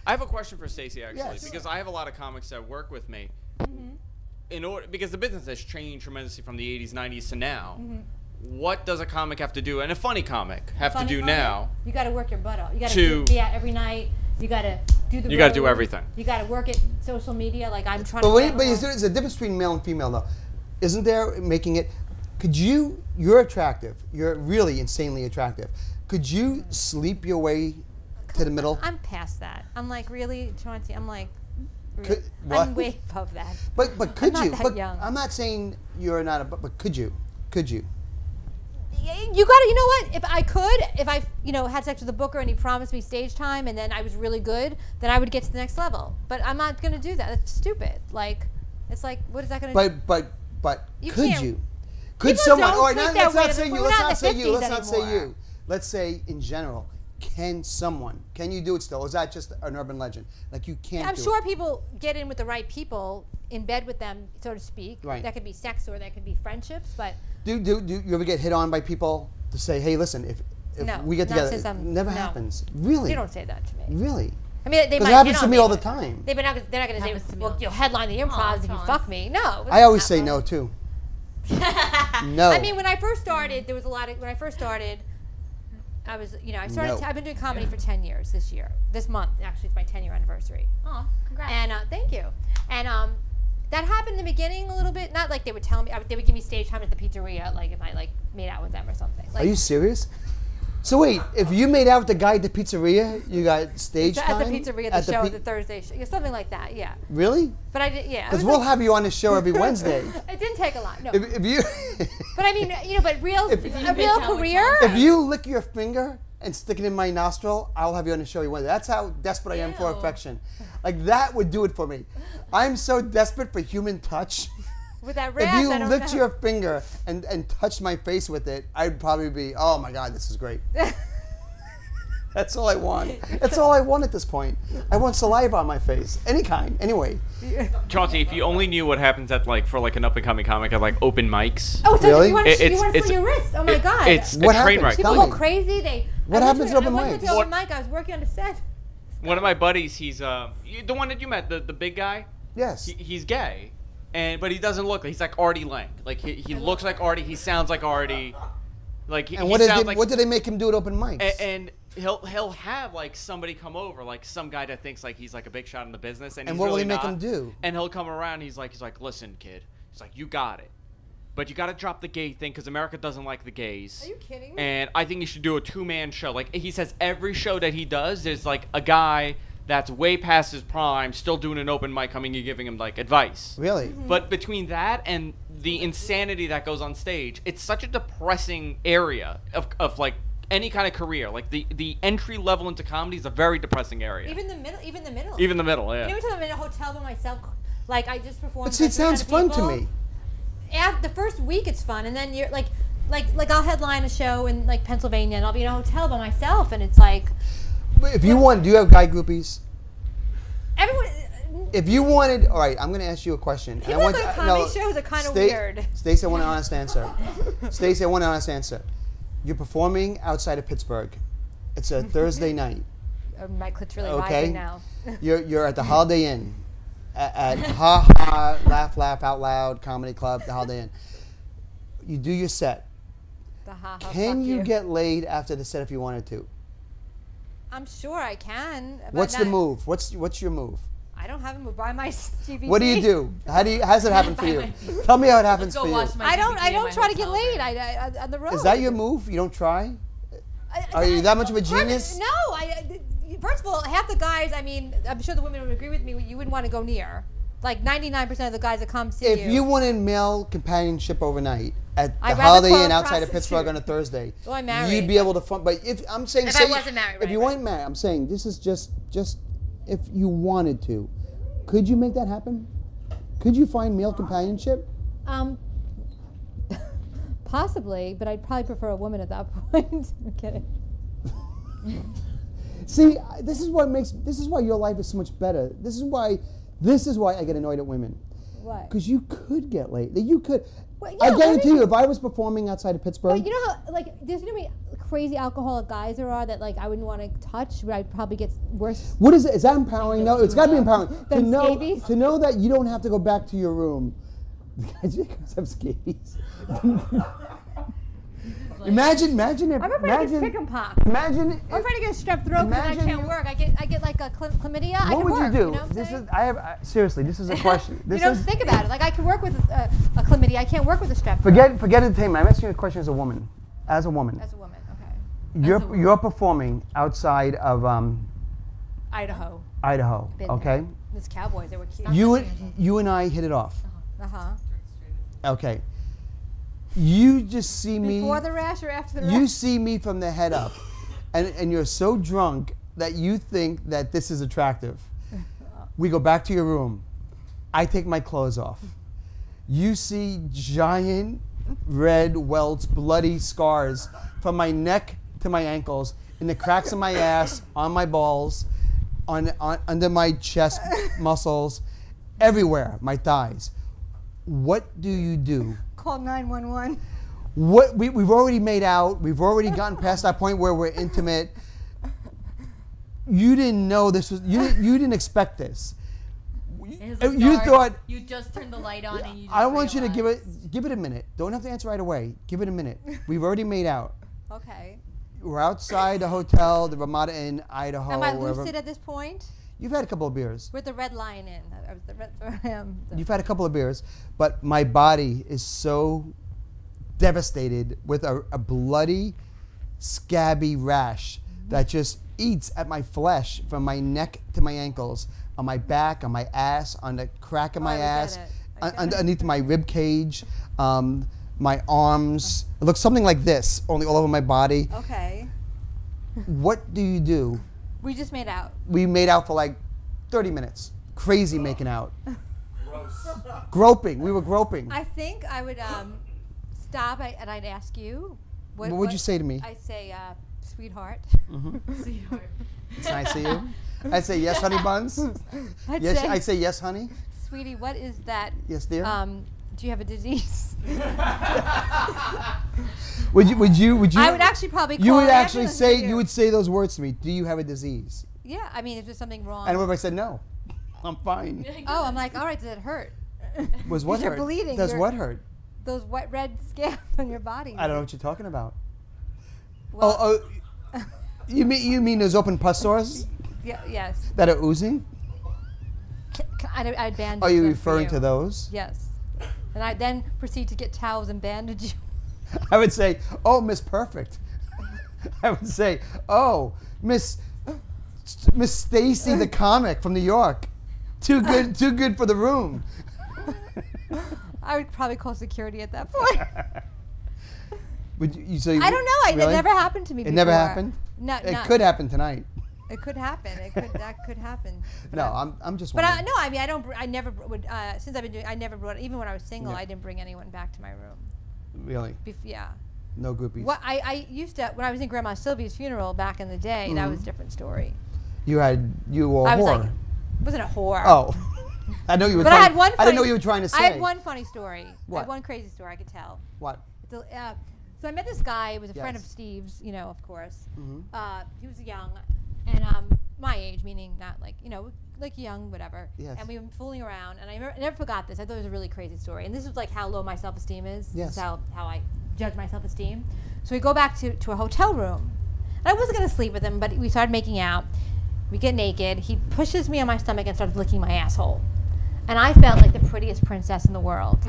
I have a question for Stacey actually, Yes. because I have a lot of comics that work with me. Because the business has changed tremendously from the 80s, 90s to now. What does a comic have to do, and a funny comic have to do now? You got to work your butt off. You got to to be out every night. You got to do the. You got to do road. everything. You got to work at social media. Like I'm trying But to. there's a difference between male and female, though, isn't there? Making it. You're attractive. You're really insanely attractive. Could you sleep your way to the middle? I'm past that. I'm like, really, Chaunce? I'm like, really? Could- what? I'm way above that. But could not you? that But young. I'm not saying you're not. But could you? Could you? You gotta, you know what? If I, had sex with a booker and he promised me stage time and then I was really good, then I would get to the next level. But I'm not gonna do that. That's stupid. Like, it's like, what is that gonna do? But You could can't- you? Could People someone? don't All right, think let's that way. not say you. We're Let's not in not the say you. 50s Let's not say anymore. you. Let's say in general. Can you do it still? Or is that just an urban legend? Like you can't. I'm do sure it. people get in with the right people, in bed with them, so to speak. Right. That could be sex or that could be friendships, but Do you ever get hit on by people to say, hey, listen, if No, we get not together, since it I'm- never no. happens. Really? they don't say that to me. Really? I mean, they Because might it happens hit to on me all the time. They're not going to say, Happens to me well, all the you'll headline the improvs if you Chaunce. fuck me. No. I always say happen. no too. No. I mean, when I first started, there was a lot of. When I first started, I was, I started. No. I've been doing comedy for 10 years this year. This month, actually, it's my 10-year anniversary. Oh, congrats. And thank you. And that happened in the beginning a little bit. Not like they would tell me. They would give me stage time at the pizzeria, like if I made out with them or something. Like, Are you serious? So wait, if you made out with the guy at the pizzeria, you got stage at time? the pizzeria, the show, the Thursday show, something like that. Yeah. Really? But I did. Yeah. Because we'll have you on the show every Wednesday. It didn't take a lot. No. If you But I mean, but real If- a real career. if you lick your finger and stick it in my nostril, I'll have you on the show every Wednesday. That's how desperate I am for Ew. affection. Like that would do it for me. I'm so desperate for human touch. With that If rash, you I don't licked know. your finger and touched my face with it, I'd probably be, oh my God, this is great. That's all I want. That's all I want at this point. I want saliva on my face, any kind, anyway. Chauncey, if you only knew what happens for an up and coming comic at like open mics. Oh, so Really? you want to It's- slit your wrist? Oh my God! It's What a train happens? wreck. People Tell go me. crazy. What happens at open I went to mics? an open mic. I was working on the set. One of my buddies, he's the one that you met, the big guy. Yes. He's gay, but he doesn't look. He's like Artie Lang. Like he looks like Artie. He sounds like Artie. Like And he what sounds like. what do they make him do at open mics? And he'll have like somebody come over, like some guy that thinks like he's like a big shot in the business, and And he's what will really he make not. him do? And he'll come around. He's like, listen, kid. He's like, you got it, but you got to drop the gay thing because America doesn't like the gays. Are you kidding me? And I think you should do a 2-man show. Like he says, every show that he does, there's like a guy that's way past his prime, still doing an open mic, coming and giving him like advice. Really? But between that and the insanity that goes on stage, it's such a depressing area of like any kind of career. Like the entry level into comedy is a very depressing area. Even the middle. Even the middle. Even the middle, yeah. Every time I'm in a hotel by myself, like I just performed. But see, it for 300 sounds fun to people. me. After the first week, it's fun, and then you're like I'll headline a show in like Pennsylvania, and I'll be in a hotel by myself, and it's like If you want, do you have guy groupies? everyone. If you wanted, all right, I'm going to ask you a question. And People that go to comedy shows are kind of weird. Stacey, I want an honest answer. Stacey, I want an honest answer. You're performing outside of Pittsburgh. It's a Thursday night. My clit's really Okay. rising now. You're at the Holiday Inn at Ha Ha Laugh Out Loud Comedy Club, the Holiday Inn. You do your set. The ha-ha, Can fuck you get laid after the set if you wanted to? I'm sure I can. but What's the not- move? What's your move? I don't have a move. Buy my DVD. What do you do? How does it happen for you? Tell me how it happens Let's go for you. watch my I don't DVD in my try to get hotel laid. room. I on the road. Is that your move? You don't try? Are you that much of a genius? No. First of all, half the guys. I mean, I'm sure the women would agree with me. You wouldn't want to go near. Like 99% of the guys that come see If you wanted male companionship overnight at the I'd rather Holiday call Inn a outside of Pittsburgh prostitute. on a Thursday, Well, I'm married, you'd be able to fun. But if I'm saying, If I wasn't married, if you right. weren't married, I'm saying this is just if you wanted to, could you make that happen? Could you find male companionship? Possibly, but I'd probably prefer a woman at that point. I'm kidding. See, this is why your life is so much better. This is why I get annoyed at women. What? Because you could get laid. You could. Well, I yeah, guarantee you, if I was performing outside of Pittsburgh, But you know how, like, there's gonna be crazy alcoholic guys there are that, like, I wouldn't want to touch, but I'd probably get worse. what is it? Is that empowering? No, it's got to be empowering. Than scabies? To know that you don't have to go back to your room. Guys have scabies. Imagine if. I'm afraid to get chicken pox. Imagine. I'm afraid to get strep throat because I Imagine can't you- work. I get like a chlamydia. I What can would work, you do? know what I'm This saying? is. I have seriously. This is a question. This You know, is. think about it. Like, I can work with a chlamydia. I can't work with a strep throat. Forget entertainment. I'm asking you a question as a woman. As a woman, As a woman, okay. you're performing outside of Idaho. Idaho. Been Okay. there. These cowboys, they were cute. You and I hit it off. Uh-huh. Okay. You just see me. Before the rash or after the rash? You see me from the head up, and you're so drunk that you think that this is attractive. We go back to your room. I take my clothes off. You see giant red welts, bloody scars from my neck to my ankles, in the cracks of my ass, on my balls, on under my chest muscles, everywhere, my thighs. What do you do? Call 911. What we've already made out. We've already gotten past that point where we're intimate. You didn't know this was. You didn't expect this. You thought. You just turned the light on and you just I want you to realized. give it a minute. Don't have to answer right away. Give it a minute. We've already made out. Okay. We're outside the hotel, the Ramada Inn, Idaho. Am I wherever. lucid at this point? You've had a couple of beers. With the Red Lion Inn. I was the red, You've had a couple of beers, but my body is so devastated with a bloody, scabby rash that just eats at my flesh from my neck to my ankles, on my back, on my ass, on the crack of my I get ass, it. I get underneath my rib cage, my arms. It looks something like this, only all over my body. Okay. What do you do? We just made out. We made out for like 30 minutes. Crazy making out. Groping. We were groping. I think I would stop and I'd ask you. What would you say to me? I'd say, sweetheart. Sweetheart. It's nice of you. I'd say, yes, honey buns. I'd say, yes, honey. Sweetie, what is that? Yes, dear. Do you have a disease? Would you? I would actually probably call You would an actually ambulance say, for you would say those words to me. Do you have a disease? Yeah, I mean, if there's something wrong. And what if I said no? I'm fine. Oh, I'm like, all right, does it hurt? Was what You're hurt? bleeding. Does You're- what hurt? Those wet red scabs on your body. I don't know what you're talking about. Well, Oh, you mean those open pus sores yeah, yes. that are oozing? I'd bandage Are you them referring for to those? Yes. And I then proceed to get towels and bandage you. I would say, oh, Miss Perfect. I would say, oh, Miss Stacey the comic from New York. Too good for the room. I would probably call security at that point. Would you I don't know. It really? never happened to me It before. never happened? No, It could happen tonight. It could happen. That could happen. But No, I'm just But wondering. no, I mean, I never would. Since I've been doing, I never brought. Even when I was single, Yeah. I didn't bring anyone back to my room. Really? Yeah. No groupies. What I used to when I was in Grandma Sylvia's funeral back in the day. That was a different story. You were a I was whore. like, wasn't a whore. Oh. I know you were But trying, I had one. I didn't know what you were trying to say. I had one funny story. I What? had one crazy story I could tell. What? So I met this guy. He was a friend of Yes. Steve's, of course. Mhm. He was young, and my age, meaning not like like young, whatever. Yes. And we were fooling around, and I never forgot this. I thought it was a really crazy story, and this is like how low my self-esteem is. Yes. This is how I judge my self-esteem. So we go back to a hotel room, and I wasn't gonna sleep with him, but we started making out. We get naked. He pushes me on my stomach and starts licking my asshole, and I felt like the prettiest princess in the world.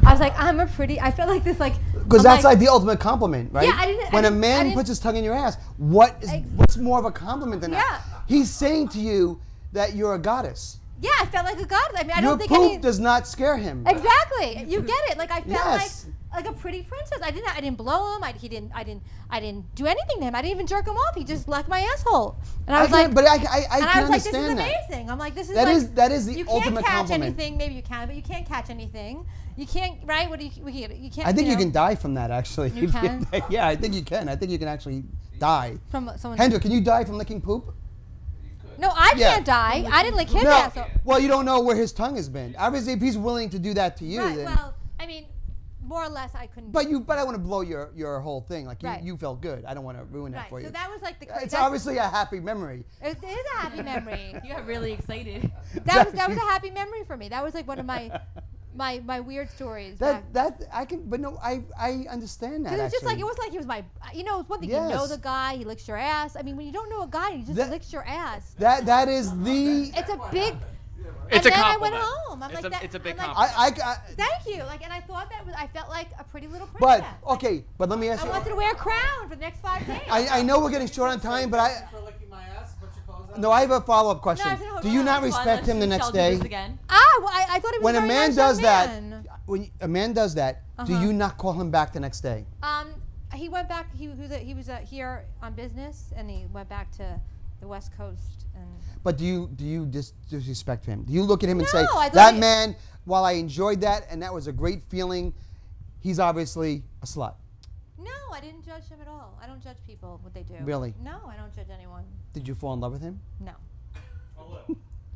I was like, I felt like this, like. Because I'm that's like the ultimate compliment, right? Yeah, I didn't- When I a didn't- I man didn't- puts his tongue in your ass, what's more of a compliment than that? Yeah. He's saying to you that you're a goddess. Yeah, I felt like a goddess. I mean, I Your don't think poop does not scare him. Exactly. You get it. Like I felt Yes. like a pretty princess. I didn't blow him. I didn't do anything to him. I didn't even jerk him off. He just licked my asshole. And I was like, but I and can I was like, this is understand that. amazing. I'm like, this is That like, is the you ultimate can't catch compliment. anything. Maybe you can, but you can't catch anything. You can't, right? What do you can't. I think you know, can die from that, actually. You can? Yeah, I think you can. I think you can actually die. from someone. Hendra, can you die from licking poop? No, I Yeah. can't die. I didn't lick his No, asshole. well, you don't know where his tongue has been. Obviously, if he's willing to do that to you, Right. then. Well, I mean, more or less, I couldn't. But I want to blow your whole thing. Like Right. you felt good. I don't want to ruin that Right. for you. So that was like the. It's that's- obviously a happy memory. It is a happy memory. You got really excited. That was a happy memory for me. That was like one of my weird stories. That I can, but no, I understand that. Because it's just like actually. it was like he was my, it's one thing you know Yes. the guy, he licks your ass. I mean, when you don't know a guy, he just That- licks your ass. That is the. It's a big. It's and a then compliment. I went home. I'm It's like a- that. it's a big I'm like, compliment. I Thank you. Like, and I thought that was. I felt like a pretty little but princess. okay, but let me ask I you. wanted to wear a crown for the next 5 days. I know we're getting short on time, but For licking my ass, put your clothes on. no, I have a follow-up question. I said, hold Do you on. not Fun, respect him the let's next do this day? again. Well, I thought it was When a very man nice does young that, man. when a man does that, do Uh-huh. you not call him back the next day? He went back. He was here on business, and he went back to the West Coast. And But do you disrespect him? Do you look at him and say, No, I thought that he- man, while I enjoyed that and that was a great feeling, he's obviously a slut? no, I didn't judge him at all. I don't judge people what they do. Really? No, I don't judge anyone. Did you fall in love with him? No.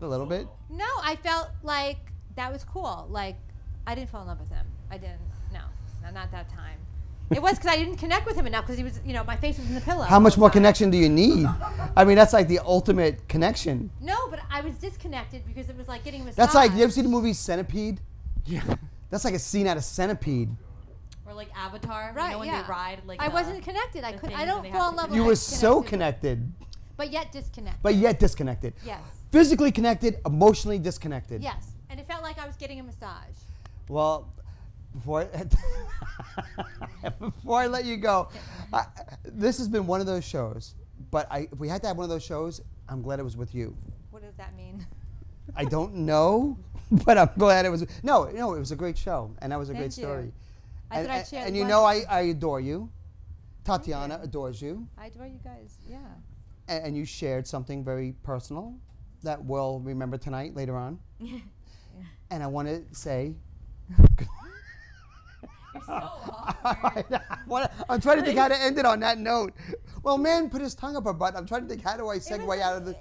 A little bit? No, I felt like that was cool. Like, I didn't fall in love with him. I didn't. No, not that time. It was because I didn't connect with him enough because he was, my face was in the pillow. How much all the more time. connection do you need? I mean, that's like the ultimate connection. No, but I was disconnected because it was like getting a massage. That's like, you ever see the movie Centipede? Yeah. That's like a scene out of Centipede. Or like Avatar, Right, you know when yeah. they ride like I the- wasn't connected. I the couldn't. things I don't and they fall have in to love do with You like were so connected, connected, but yet disconnected. but yet disconnected. Yes. Physically connected, emotionally disconnected. Yes. And it felt like I was getting a massage. Well, before I let you go, this has been one of those shows. But if we had to have one of those shows, I'm glad it was with you. What does that mean? I don't know, but I'm glad it was. No, it was a great show, and that was a Thank great you. story. I thought I'd share And the you one- know, I adore you. Tatiana adores you, I adore you guys. Yeah. and you shared something very personal that we'll remember tonight later on. And I want to say. I'm trying to think how to end it on that note. Well, man put his tongue up her butt. I'm trying to think, how do I segue out of the.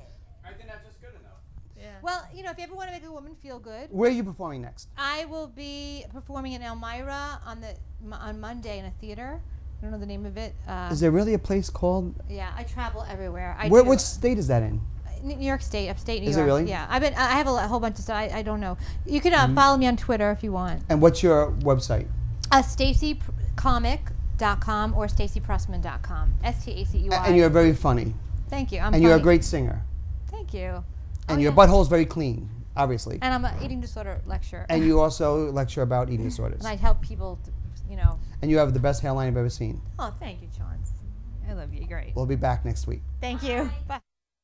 I think that's just good enough. Yeah. Well, if you ever want to make a woman feel good, Where are you performing next? I will be performing in Elmira on Monday in a theater. I don't know the name of it. Is there really a place called? Yeah, I travel everywhere. What state is that in? New York State, upstate New Is it York. really? Yeah, I have a whole bunch of stuff. I don't know. You can follow me on Twitter if you want. And what's your website? StaceyComic.com or StaceyPrussman.com. STACEY. And you're very funny. Thank you. I'm And you're a funny. great singer. Thank you. And Oh, your yeah. butthole's very clean, obviously. And I'm an eating disorder lecturer. And you also lecture about eating disorders. And I help people, And you have the best hairline I've ever seen. Oh, thank you, Chaunce. I love you. You're great. We'll be back next week. Thank you. Bye.